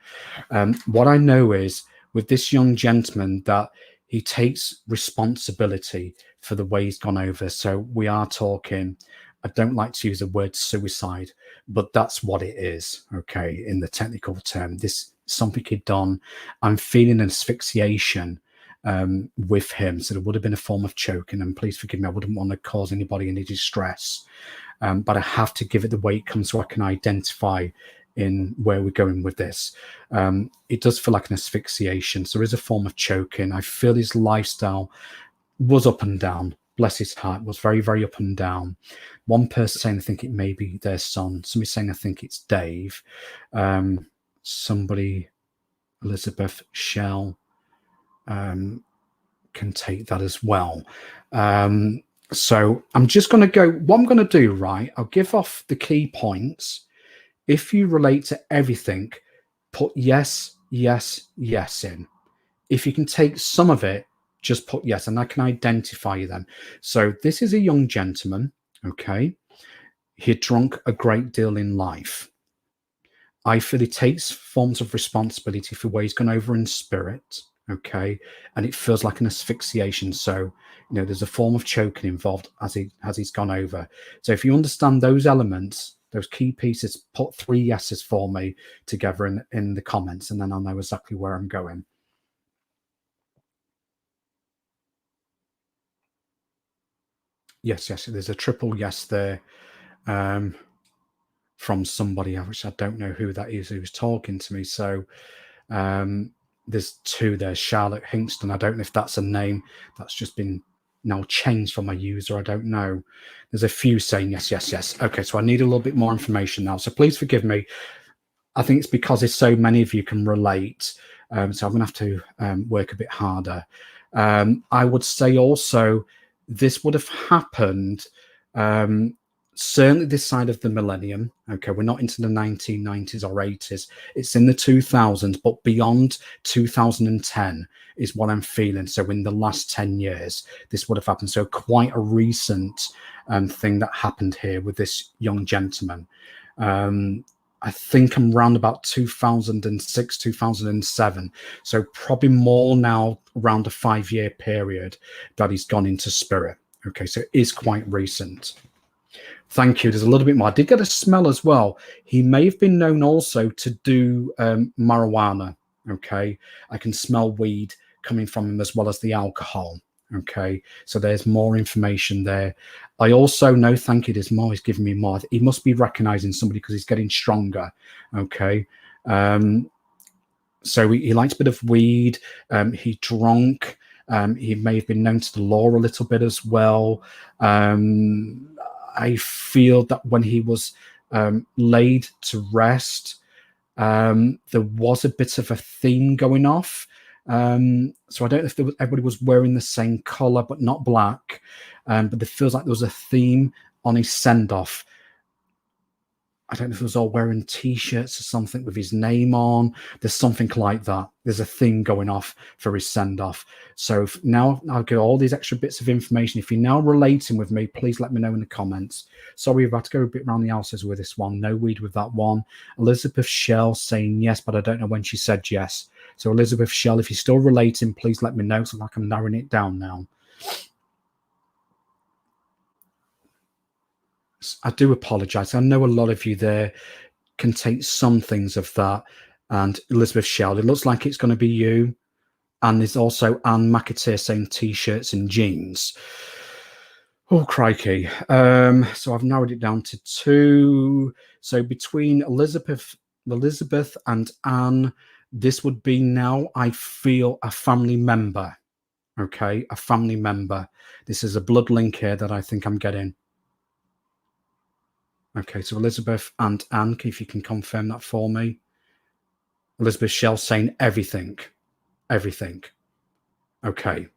What I know is with this young gentleman that he takes responsibility for the way he's gone over. So we are talking, I don't like to use the word suicide, but that's what it is, okay, in the technical term. This something he'd done. I'm feeling an asphyxiation with him. So there would have been a form of choking, and please forgive me, I wouldn't want to cause anybody any distress. But I have to give it the way it comes so I can identify in where we're going with this. It does feel like an asphyxiation. So there is a form of choking. I feel his lifestyle was up and down. Bless his heart, was very, very up and down. One person saying, I think it may be their son. Somebody saying, I think it's Dave. Somebody, Elizabeth Shell, can take that as well. So I'm just going to go, what I'm going to do, right, I'll give off the key points. If you relate to everything, put yes, yes, yes in. If you can take some of it, just put yes, and I can identify them. So this is a young gentleman, okay? He had drunk a great deal in life. I feel he takes forms of responsibility for where he's gone over in spirit, okay? And it feels like an asphyxiation. So, there's a form of choking involved as he's gone over. So if you understand those elements, those key pieces, put 3 yeses for me together in the comments, and then I'll know exactly where I'm going. Yes, there's a triple yes there from somebody, which I don't know who that is who's talking to me. So there's 2 there. Charlotte Hingston. I don't know if that's a name that's just been now changed from a user. I don't know. There's a few saying yes, yes, yes. Okay, so I need a little bit more information now. So please forgive me. I think it's because there's so many of you can relate. So I'm going to have to work a bit harder. I would say also this would have happened certainly this side of the millennium. Okay, we're not into the 1990s or 80s. It's in the 2000s, but beyond 2010 is what I'm feeling. So in the last 10 years, this would have happened. So quite a recent thing that happened here with this young gentleman. I think I'm around about 2006, 2007. So probably more now around a 5-year period that he's gone into spirit. Okay, so it is quite recent. Thank you. There's a little bit more. I did get a smell as well. He may have been known also to do marijuana. Okay, I can smell weed coming from him as well as the alcohol. Okay, so there's more information there. I also know, thank you, there's more. He's giving me more. He must be recognizing somebody because he's getting stronger. Okay, so he likes a bit of weed. He drunk. He may have been known to the law a little bit as well. I feel that when he was laid to rest, there was a bit of a theme going off. So I don't know if everybody was wearing the same color, but not black. But it feels like there was a theme on his send-off. I don't know if it was all wearing T-shirts or something with his name on. There's something like that. There's a thing going off for his send-off. So now I'll get all these extra bits of information. If you're now relating with me, please let me know in the comments. Sorry, we've had to go a bit around the houses with this one. No weed with that one. Elizabeth Shell saying yes, but I don't know when she said yes. So Elizabeth Shell, if you're still relating, please let me know so I can narrowing it down now. I do apologise. I know a lot of you there can take some things of that. And Elizabeth Shell, it looks like it's going to be you. And there's also Anne McAteer saying T-shirts and jeans. Oh, crikey. So I've narrowed it down to 2. So between Elizabeth and Anne, this would be now, I feel, a family member. Okay, a family member. This is a blood link here that I think I'm getting. Okay, so Elizabeth and Anne, if you can confirm that for me. Elizabeth Shell saying everything. Everything. Okay.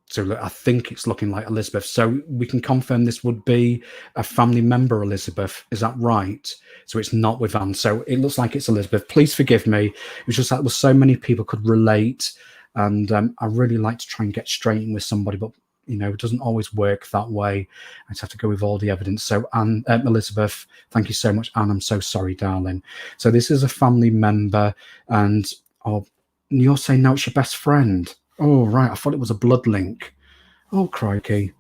So I think it's looking like Elizabeth. So we can confirm this would be a family member, Elizabeth. Is that right? So it's not with Anne. So it looks like it's Elizabeth. Please forgive me. It was just that well, so many people could relate. And I really like to try and get straight in with somebody, but you know, it doesn't always work that way. I just have to go with all the evidence. So Anne, Elizabeth, thank you so much. Anne, I'm so sorry, darling. So this is a family member, and you're saying now it's your best friend. Oh, right. I thought it was a blood link. Oh, crikey.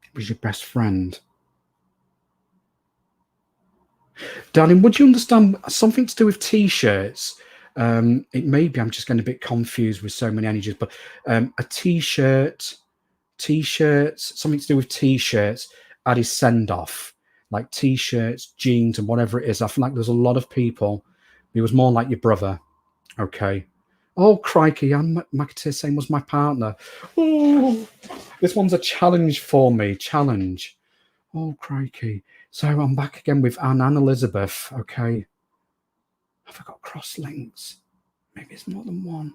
It was your best friend. Darling, would you understand something to do with T-shirts? It may be I'm just getting a bit confused with so many energies, but a T-shirts, something to do with T-shirts at his send-off, like T-shirts, jeans, and whatever it is. I feel like there's a lot of people. He was more like your brother. Okay. Oh, crikey, Anne McAteer saying was my partner. Oh, this one's a challenge for me. Challenge. Oh, crikey. So I'm back again with Anne and Elizabeth. Okay. Have I got cross links? Maybe it's more than one.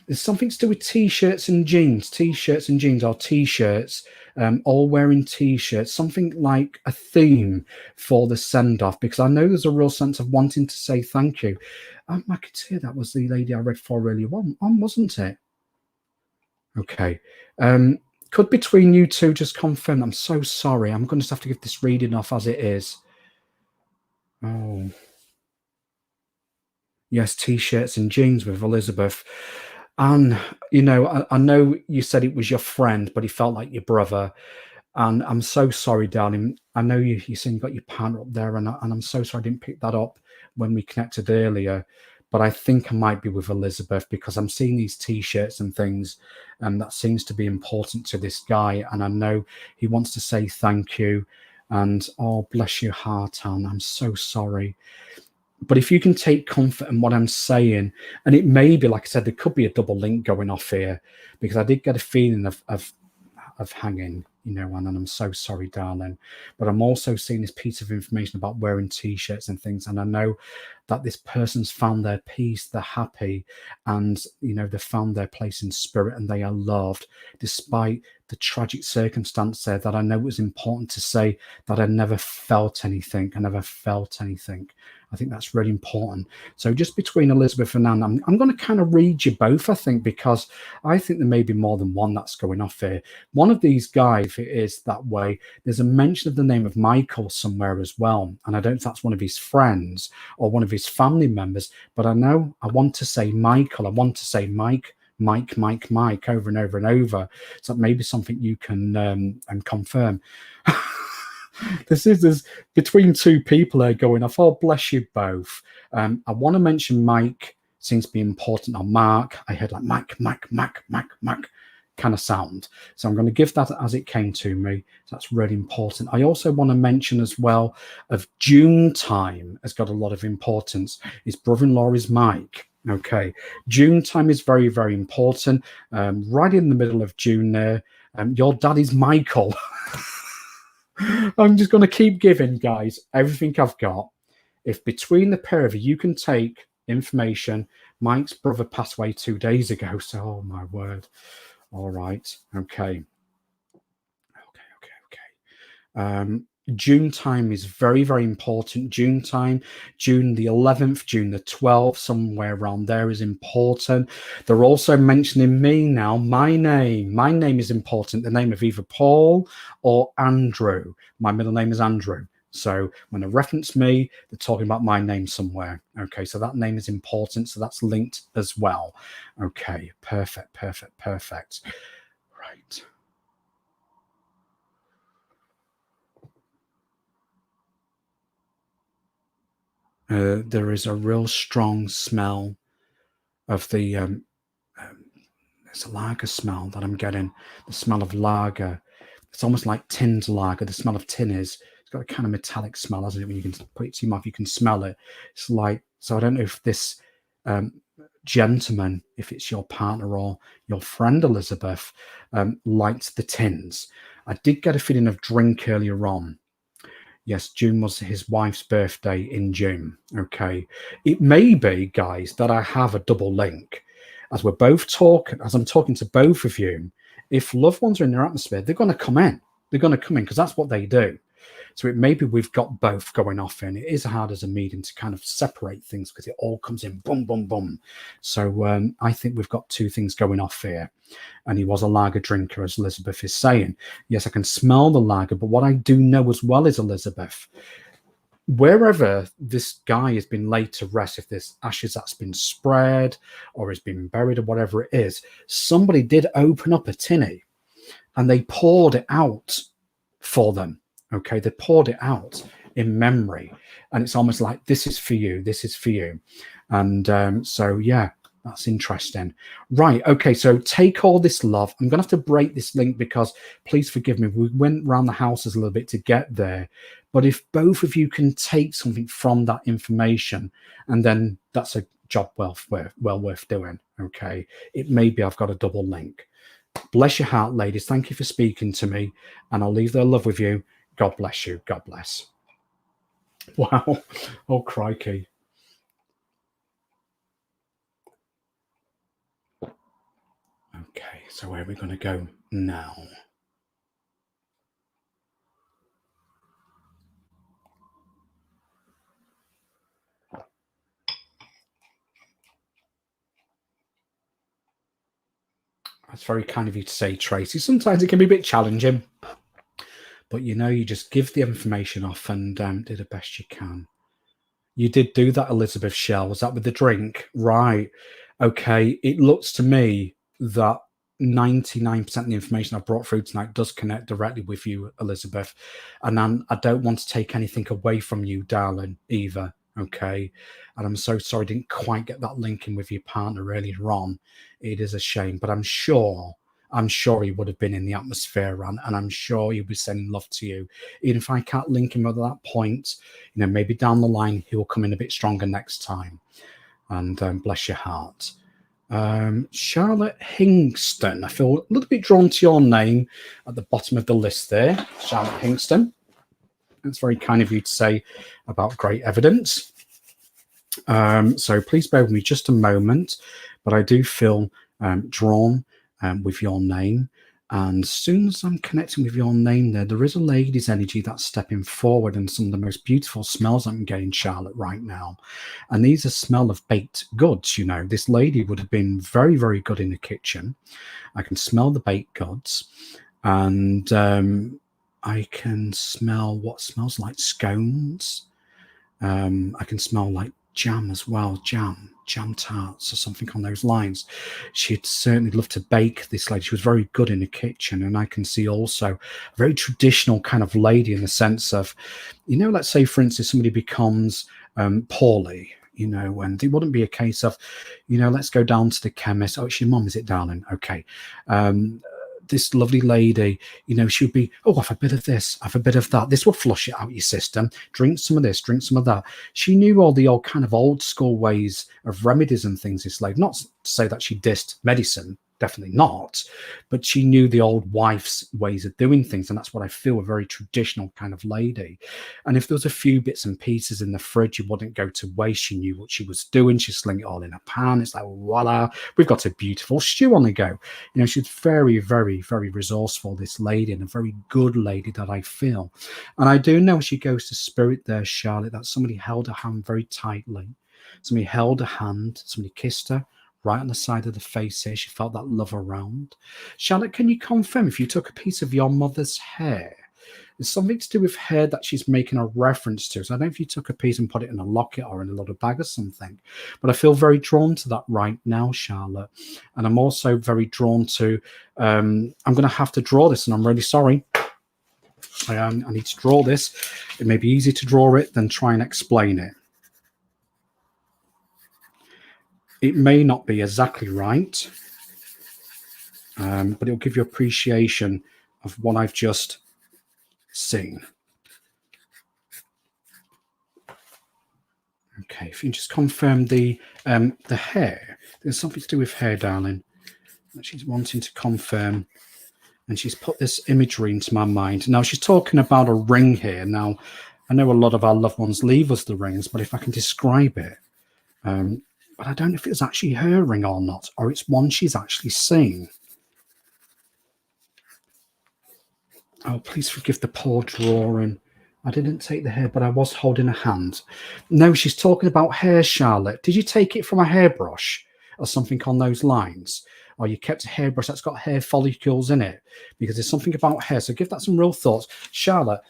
There's something to do with T-shirts and jeans. T-shirts and jeans, or T-shirts, all wearing T-shirts. Something like a theme for the send-off, because I know there's a real sense of wanting to say thank you. McAteer, that was the lady I read for earlier on, wasn't it? Okay. Could between you two just confirm? I'm so sorry. I'm going to have to give this reading off as it is. Oh. Yes, T-shirts and jeans with Elizabeth. And, you know, I know you said it was your friend, but he felt like your brother. And I'm so sorry, darling. I know you said you got your partner up there, and I'm so sorry I didn't pick that up when we connected earlier. But I think I might be with Elizabeth, because I'm seeing these T-shirts and things, and that seems to be important to this guy. And I know he wants to say thank you. And, oh, bless your heart, Anne. I'm so sorry. But if you can take comfort in what I'm saying, and it may be, like I said, there could be a double link going off here, because I did get a feeling of hanging, you know, and I'm so sorry, darling. But I'm also seeing this piece of information about wearing T-shirts and things, and I know that this person's found their peace, they're happy, and, you know, they've found their place in spirit, and they are loved, despite the tragic circumstance there, that I know it was important to say that I never felt anything. I never felt anything. I think that's really important. So just between Elizabeth and Anne, I'm going to kind of read you both, I think, because I think there may be more than one that's going off here. One of these guys, if it is that way, there's a mention of the name of Michael somewhere as well. And I don't know if that's one of his friends or one of his family members, but I know I want to say Michael. I want to say Mike over and over and over. So maybe something you can confirm. There's between two people there going off. Oh, bless you both. I want to mention Mike. Seems to be important. Or Mark. I heard like Mike kind of sound. So I'm going to give that as it came to me. So that's really important. I also want to mention as well of June time has got a lot of importance. His brother-in-law is Mike. Okay, June time is very, very important. Right in the middle of June there. Your dad is Michael. I'm just going to keep giving, guys, everything I've got. If between the pair of you can take information, Mike's brother passed away 2 days ago. So, oh my word. All right. Okay. June time is very, very important. June time, June the 11th, June the 12th, somewhere around there is important. They're also mentioning me now. My name is important. The name of either Paul or Andrew. My middle name is Andrew. So when they reference me, they're talking about my name somewhere. Okay, so that name is important. So that's linked as well. Okay, perfect. Right. There is a real strong smell of the it's a lager smell that I'm getting. The smell of lager. It's almost like tinned lager. The smell of tin is. It's got a kind of metallic smell, hasn't it? When you can put it to your mouth, you can smell it. It's like, so I don't know if this gentleman, if it's your partner or your friend Elizabeth, likes the tins. I did get a feeling of drink earlier on. Yes, June was his wife's birthday in June. Okay. It may be, guys, that I have a double link. As we're both talking, as I'm talking to both of you, if loved ones are in their atmosphere, they're going to come in. They're going to come in because that's what they do. So it maybe we've got both going off in. It is hard as a medium to kind of separate things because it all comes in boom, boom, boom. So I think we've got two things going off here. And he was a lager drinker, as Elizabeth is saying. Yes, I can smell the lager, but what I do know as well is, Elizabeth, wherever this guy has been laid to rest, if there's ashes that's been spread or has been buried or whatever it is, somebody did open up a tinny and they poured it out for them. Okay, they poured it out in memory, and it's almost like, this is for you, this is for you. And so yeah, that's interesting. Right, okay, so take all this love. I'm gonna have to break this link because, please forgive me, we went around the houses a little bit to get there. But if both of you can take something from that information, and then that's a job well worth doing. Okay, it may be I've got a double link. Bless your heart, ladies. Thank you for speaking to me, and I'll leave their love with you. God bless you. God bless. Wow. Oh, crikey. Okay, so where are we going to go now? That's very kind of you to say, Tracy. Sometimes it can be a bit challenging, but you know, you just give the information off and do the best you can. You did do that, Elizabeth Shell. Was that with the drink? Right. Okay. It looks to me that 99% of the information I brought through tonight does connect directly with you, Elizabeth. And I don't want to take anything away from you, darling, either. Okay. And I'm so sorry I didn't quite get that link in with your partner earlier on. It is a shame, but I'm sure he would have been in the atmosphere, and I'm sure he was sending love to you. Even if I can't link him at that point, you know, maybe down the line he'll come in a bit stronger next time. And bless your heart. Charlotte Hingston. I feel a little bit drawn to your name at the bottom of the list there, Charlotte Hingston. That's very kind of you to say about great evidence. So please bear with me just a moment, but I do feel drawn with your name. And as soon as I'm connecting with your name there is a lady's energy that's stepping forward, and some of the most beautiful smells I'm getting, Charlotte, right now. And these are smell of baked goods. You know, this lady would have been very, very good in the kitchen. I can smell the baked goods, and I can smell what smells like scones. I can smell like jam as well, jam tarts or something on those lines. She'd certainly love to bake, this lady. She was very good in the kitchen. And I can see also a very traditional kind of lady in the sense of, you know, let's say, for instance, somebody becomes poorly, you know, and it wouldn't be a case of, you know, let's go down to the chemist. Oh, it's your mum, is it, darling? Okay. This lovely lady, you know, she'd be, oh, have a bit of this, have a bit of that. This will flush it out your system. Drink some of this, drink some of that. She knew all the old kind of old school ways of remedies and things, this lady. Not to say that she dissed medicine, definitely not, but she knew the old wife's ways of doing things, and that's what I feel, a very traditional kind of lady. And if there was a few bits and pieces in the fridge, it wouldn't go to waste. She knew what she was doing. She'd sling it all in a pan. It's like, voila, we've got a beautiful stew on the go. You know, she's very, very, very resourceful, this lady, and a very good lady that I feel. And I do know she goes to spirit there, Charlotte, that somebody held her hand very tightly. Somebody held her hand, somebody kissed her right on the side of the face here. She felt that love around. Charlotte, can you confirm if you took a piece of your mother's hair? There's something to do with hair that she's making a reference to. So I don't know if you took a piece and put it in a locket or in a little bag or something, but I feel very drawn to that right now, Charlotte. And I'm also very drawn to, I'm going to have to draw this, and I'm really sorry. I need to draw this. It may be easier to draw it than try and explain it. It may not be exactly right, but it'll give you appreciation of what I've just seen. Okay, if you can just confirm the hair. There's something to do with hair, darling, that she's wanting to confirm. And she's put this imagery into my mind. Now, she's talking about a ring here. Now, I know a lot of our loved ones leave us the rings, but if I can describe it, but I don't know if it's actually her ring or not, or it's one she's actually seen. Oh, please forgive the poor drawing. I didn't take the hair, but I was holding a hand. No, she's talking about hair, Charlotte. Did you take it from a hairbrush or something on those lines? Or you kept a hairbrush that's got hair follicles in it? Because there's something about hair. So give that some real thoughts. Charlotte,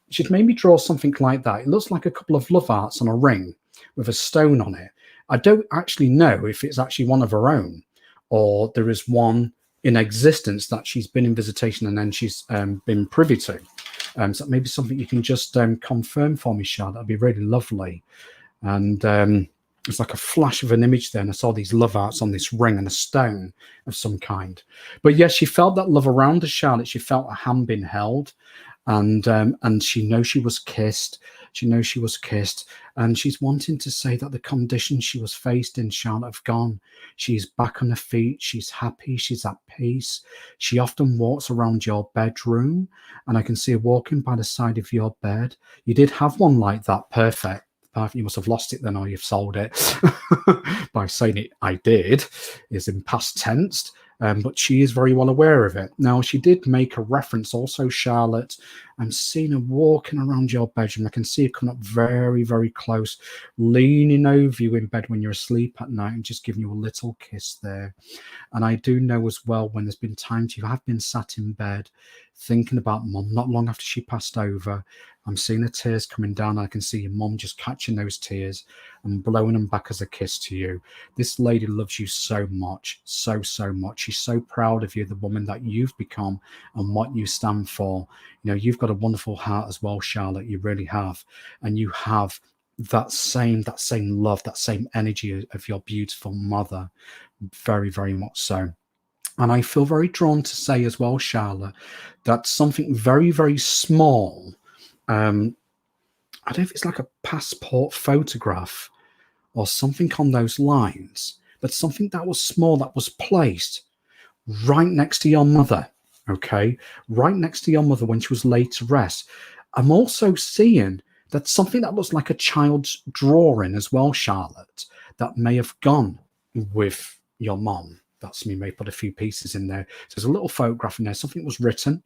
she's made me draw something like that. It looks like a couple of love hearts on a ring with a stone on it. I don't actually know if it's actually one of her own, or there is one in existence that she's been in visitation and then she's been privy to. So maybe something you can just confirm for me, Charlotte. That'd be really lovely. And it's like a flash of an image there, and I saw these love hearts on this ring and a stone of some kind. But yes, she felt that love around her, Charlotte. She felt a hand being held, and she knows she was kissed. She knows she was kissed, and she's wanting to say that the conditions she was faced in, Charlotte, have gone. She's back on her feet. She's happy. She's at peace. She often walks around your bedroom, and I can see her walking by the side of your bed. You did have one like that. Perfect. You must have lost it then, or you've sold it. By saying it, I did, is in past tense. But she is very well aware of it. Now, she did make a reference also, Charlotte. I'm seeing her walking around your bedroom. I can see her coming up very, very close, leaning over you in bed when you're asleep at night and just giving you a little kiss there. And I do know as well, when there's been times you have been sat in bed thinking about Mum, not long after she passed over. I'm seeing the tears coming down. I can see your mum just catching those tears and blowing them back as a kiss to you. This lady loves you so much, so, so much. She's so proud of you, the woman that you've become and what you stand for. You know, you've got a wonderful heart as well, Charlotte. You really have. And you have that same love, that same energy of your beautiful mother. Very, very much so. And I feel very drawn to say as well, Charlotte, that something very, very small, I don't know if it's like a passport photograph or something on those lines, but something that was small that was placed right next to your mother, okay? Right next to your mother when she was laid to rest. I'm also seeing that something that looks like a child's drawing as well, Charlotte, that may have gone with your mom. That's me, may put a few pieces in there. So there's a little photograph in there. Something was written.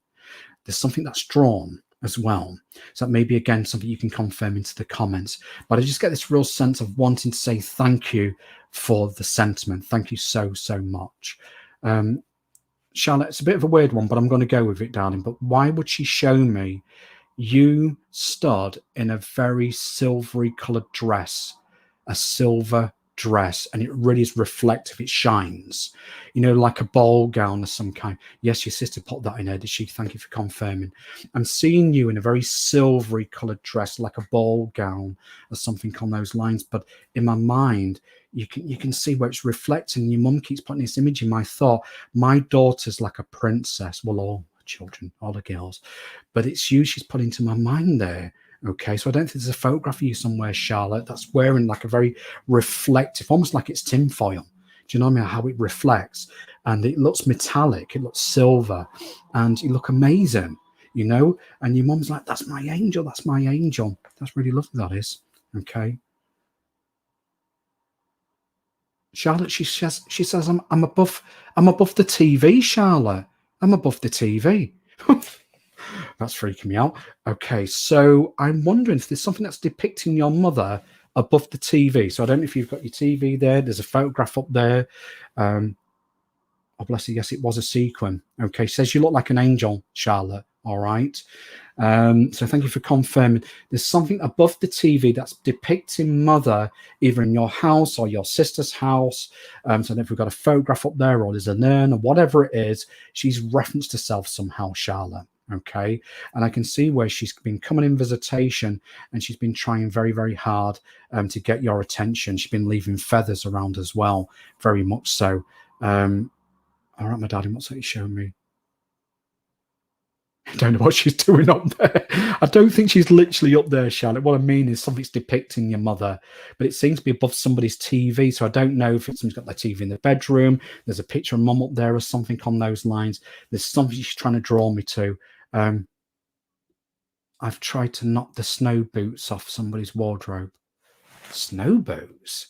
There's something that's drawn as well. So that may be, again, something you can confirm into the comments. But I just get this real sense of wanting to say thank you for the sentiment. Thank you so, so much. Charlotte, it's a bit of a weird one, but I'm going to go with it, darling. But why would she show me you stood in a very silvery coloured dress, a silver dress, and it really is reflective, it shines, you know, like a ball gown of some kind. Yes, your sister put that in there, did she? Thank you for confirming. I'm seeing you in a very silvery coloured dress, like a ball gown or something on those lines, but in my mind you can see where it's reflecting. Your mum keeps putting this image in my thought. My daughter's like a princess. Well, all children, all the girls, but it's you she's put into my mind there. Okay, so I don't think there's a photograph of you somewhere, Charlotte, that's wearing like a very reflective, almost like it's tinfoil. Do you know what I mean? How it reflects, and it looks metallic, it looks silver, and you look amazing, you know. And your mum's like, "That's my angel. That's my angel." That's really lovely. That is. Okay. Charlotte, she says, I'm above the TV, Charlotte. I'm above the TV. That's freaking me out. Okay, so I'm wondering if there's something that's depicting your mother above the TV. So I don't know if you've got your TV there. There's a photograph up there. Oh, bless you. Yes, it was a sequin. Okay, says you look like an angel, Charlotte. All right. So thank you for confirming. There's something above the TV that's depicting mother, either in your house or your sister's house. So if we've got a photograph up there, or there's an urn, or whatever it is, she's referenced herself somehow, Charlotte. Okay. And I can see where she's been coming in visitation, and she's been trying very, very hard to get your attention. She's been leaving feathers around as well, very much so. All right, my darling, what's that you showing me? I don't know what she's doing up there. I don't think she's literally up there, Charlotte. What I mean is something's depicting your mother, but it seems to be above somebody's TV. So I don't know if someone's got their TV in the bedroom. There's a picture of mum up there or something on those lines. There's something she's trying to draw me to. I've tried to knock the snow boots off somebody's wardrobe. Snow boots?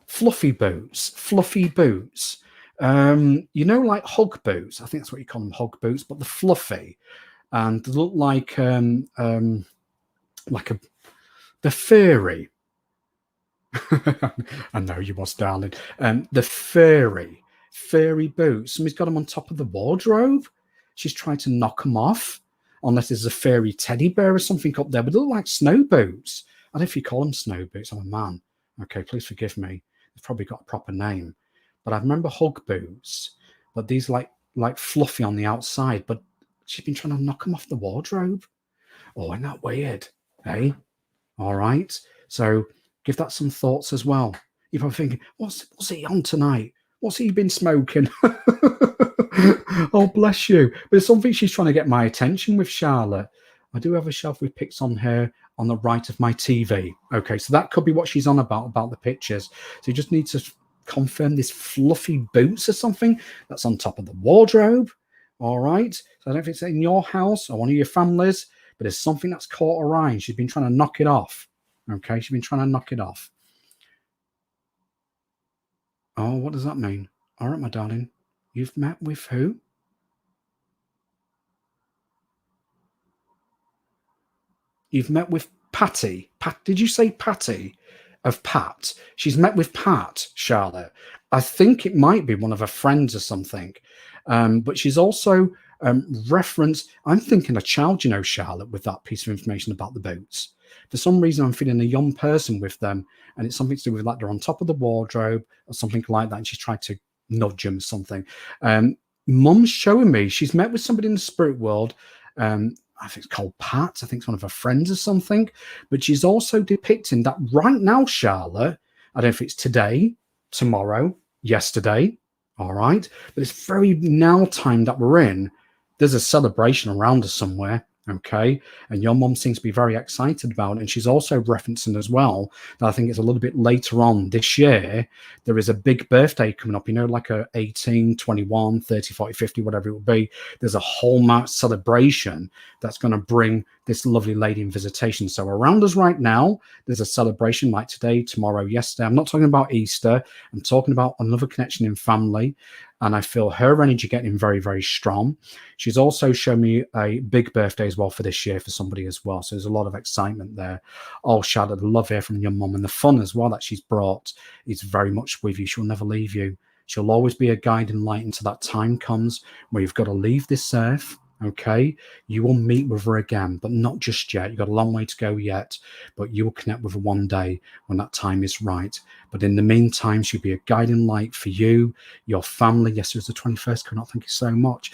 Fluffy boots. Fluffy boots. You know, like hug boots. I think that's what you call them, hug boots, but the fluffy. And they look like the fairy. I know you was, darling. The fairy boots. Somebody's got them on top of the wardrobe. She's trying to knock them off, unless there's a fairy teddy bear or something up there. But they look like snow boots. I don't know if you call them snow boots. I'm a man. Okay, please forgive me. They've probably got a proper name. But I remember hug boots. But these like fluffy on the outside, but she's been trying to knock them off the wardrobe. Oh, isn't that weird? Hey? All right. So give that some thoughts as well. You're probably thinking, what's he on tonight? What's he been smoking? Oh, bless you. But it's something she's trying to get my attention with, Charlotte. I do have a shelf with pics on her on the right of my TV. Okay, so that could be what she's on about the pictures. So you just need to confirm this fluffy boots or something that's on top of the wardrobe. All right. So I don't know if it's in your house or one of your families, but there's something that's caught her eye and she's been trying to knock it off. Okay. She's been trying to knock it off. Oh, what does that mean? All right, my darling. You've met with who? You've met with Patty. Did you say Patty? Of Pat. She's met with Pat, Charlotte. I think it might be one of her friends or something. But she's also referenced, I'm thinking a child, you know, Charlotte, with that piece of information about the boots. For some reason, I'm feeling a young person with them, and it's something to do with like they're on top of the wardrobe or something like that, and she's tried to nudge him or something. Mum's showing me she's met with somebody in the spirit world. I think it's called Pat. I think it's one of her friends or something. But she's also depicting that right now, Charlotte, I don't know if it's today, tomorrow, yesterday, all right? But it's very now time that we're in. There's a celebration around us somewhere, okay? And your mum seems to be very excited about it. And she's also referencing as well that I think it's a little bit later on this year, there is a big birthday coming up, you know, like a 18, 21, 30, 40, 50, whatever it will be. There's a Hallmark celebration that's going to bring this lovely lady in visitation. So around us right now, there's a celebration like today, tomorrow, yesterday. I'm not talking about Easter. I'm talking about another connection in family. And I feel her energy getting very, very strong. She's also shown me a big birthday as well for this year for somebody as well. So there's a lot of excitement there. Oh, Charlotte, the love here from your mum and the fun as well that she's brought is very much with you. She'll never leave you. She'll always be a guiding light until that time comes where you've got to leave this earth. Okay, you will meet with her again, but not just yet. You've got a long way to go yet, but you will connect with her one day when that time is right. But in the meantime, she'll be a guiding light for you, your family. Yes, it was the 21st coming up. Thank you so much.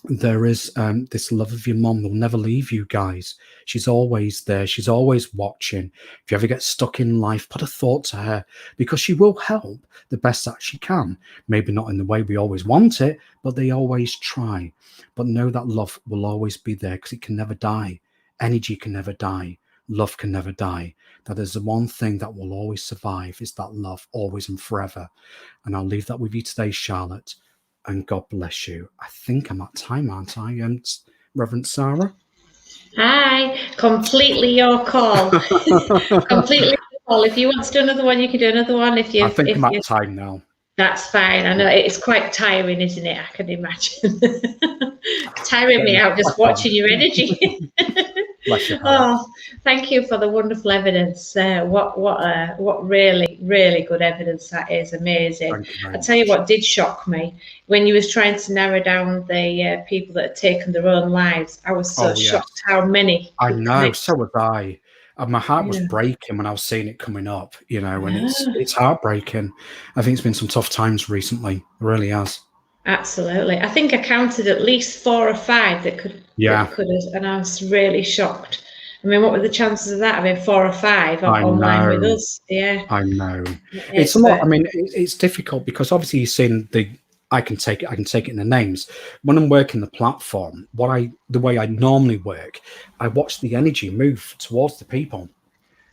There is this love of your mom will never leave you guys. She's always there. She's always watching. If you ever get stuck in life, put a thought to her, because she will help the best that she can. Maybe not in the way we always want it, but they always try. But know that love will always be there because it can never die. Energy can never die. love can never die. That is the one thing that will always survive, is that love, always and forever. And I'll leave that with you today, Charlotte, and God bless you. I think I'm at time, aren't I, Reverend Sarah? Hi, completely your call. Completely your call. If you want to do another one, you can do another one. I think I'm at time now. That's fine. I know it's quite tiring, isn't it? I can imagine. Tiring me out just watching your energy. Bless you. Oh, thank you for the wonderful evidence. What really, really good evidence that is. Amazing. I tell you what did shock me when you was trying to narrow down the people that had taken their own lives. I was so shocked how many. I know. So was I. My heart was breaking when I was seeing it coming up, and it's heartbreaking. I think it's been some tough times recently. It really has. Absolutely. I think I counted at least 4 or 5 that could have, and I was really shocked. I mean, what were the chances of that? I mean, 4 or 5 online with us. Yeah. I know. It's a lot. I mean, it's difficult because obviously you're seeing I can take it in the names. When I'm working the platform, the way I normally work, I watch the energy move towards the people.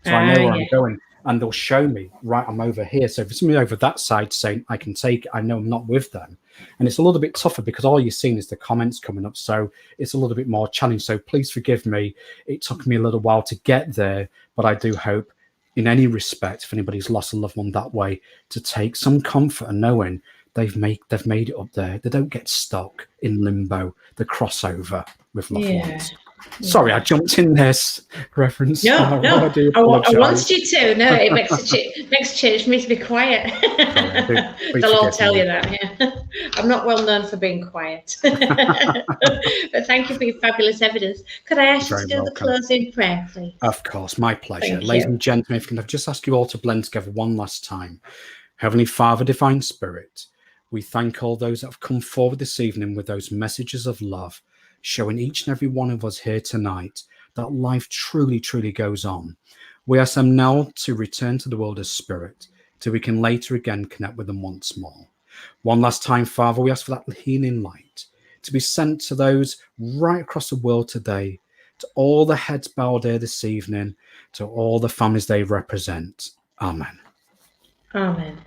So I know where I'm going, and they'll show me, right, I'm over here. So if somebody over that side saying I can take it, I know I'm not with them. And it's a little bit tougher because all you're seeing is the comments coming up. So it's a little bit more challenging. So please forgive me. It took me a little while to get there, but I do hope in any respect, if anybody's lost a loved one that way, to take some comfort in knowing they've made it up there. They don't get stuck in limbo, the crossover with loved ones. Sorry, I jumped in this reference. No, I wanted you to. No, it makes change me to be quiet. They'll all tell you that. Yeah. I'm not well known for being quiet. But thank you for your fabulous evidence. Could I ask you to do the closing prayer, please? Of course, my pleasure. Ladies and gentlemen, if I can just ask you all to blend together one last time. Heavenly Father, Divine Spirit, we thank all those that have come forward this evening with those messages of love, showing each and every one of us here tonight that life truly, truly goes on. We ask them now to return to the world of spirit, so we can later again connect with them once more. One last time, Father, we ask for that healing light to be sent to those right across the world today, to all the heads bowed here this evening, to all the families they represent. Amen. Amen.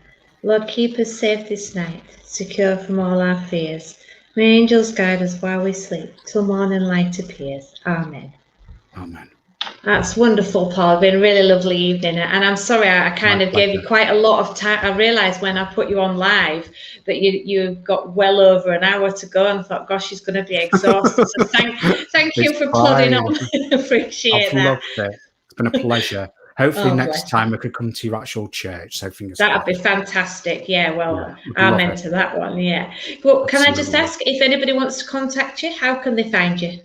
Lord, keep us safe this night, secure from all our fears. May angels guide us while we sleep, till morning light appears. Amen. Amen. That's wonderful, Paul. It's been a really lovely evening. And I'm sorry, I kind of gave you quite a lot of time. I realised when I put you on live that you got well over an hour to go, and I thought, gosh, she's going to be exhausted. So thank you for plodding on. Appreciate that. Loved it. It's been a pleasure. Hopefully next time I could come to your actual church. So fingers crossed. That'd be fantastic. Yeah, well, amen to that one. Yeah. Well, can I just ask if anybody wants to contact you, how can they find you?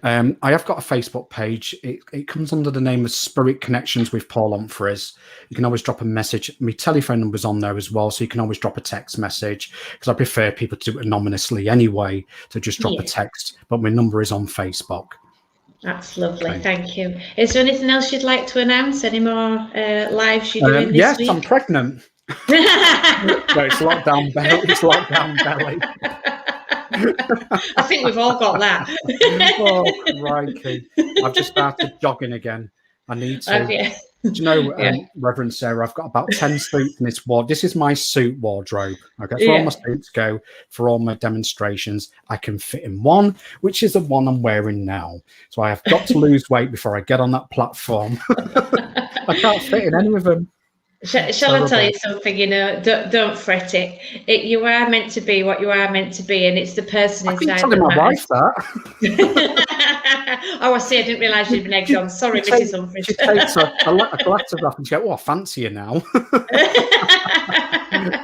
I have got a Facebook page. It comes under the name of Spirit Connections with Paul Humphries. You can always drop a message. My telephone number's on there as well, so you can always drop a text message, because I prefer people to do it anonymously anyway, to just drop a text. But my number is on Facebook. That's lovely. Okay. Thank you. Is there anything else you'd like to announce? Any more lives you're doing this week? Yes, I'm pregnant. No, it's lockdown belly. It's lockdown belly. I think we've all got that. Oh, crikey. I've just started jogging again. I need to. Do you know, Reverend Sarah, I've got about 10 suits in this wardrobe. This is my suit wardrobe. Okay, that's where all my suits go for all my demonstrations. I can fit in one, which is the one I'm wearing now. So I have got to lose weight before I get on that platform. I can't fit in any of them. Shall I tell you something? Don't fret it. You are meant to be what you are meant to be, and it's the person inside. I'm telling my wife that. Oh, I see. I didn't realise you'd been egged on. Sorry, Mrs. Humphries. She takes a glasses off and she goes, "Oh, I fancy you now."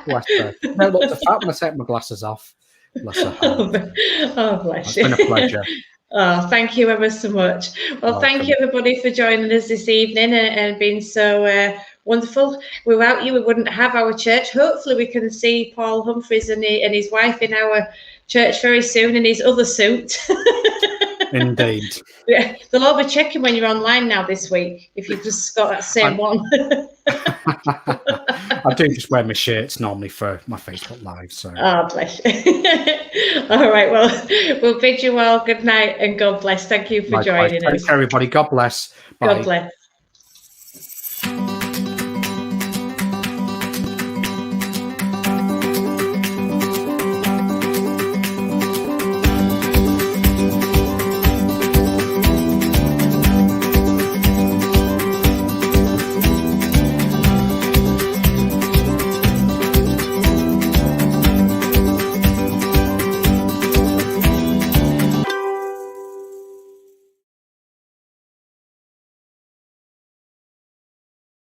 Bless her. No, look, the fact when I take my glasses off. Bless her. Oh, bless you. It's been a pleasure. Oh, thank you ever so much. Well, thank you everybody for joining us this evening and being so wonderful. Without you, we wouldn't have our church. Hopefully we can see Paul Humphries and his wife in our church very soon in his other suit. Indeed. Yeah, they'll all be checking when you're online now this week, if you've just got that same one. I do just wear my shirts normally for my Facebook Live. So. Oh, bless you. All right. Well, we'll bid you all good night and God bless. Thank you for joining us. Thanks, everybody. God bless. Bye. God bless.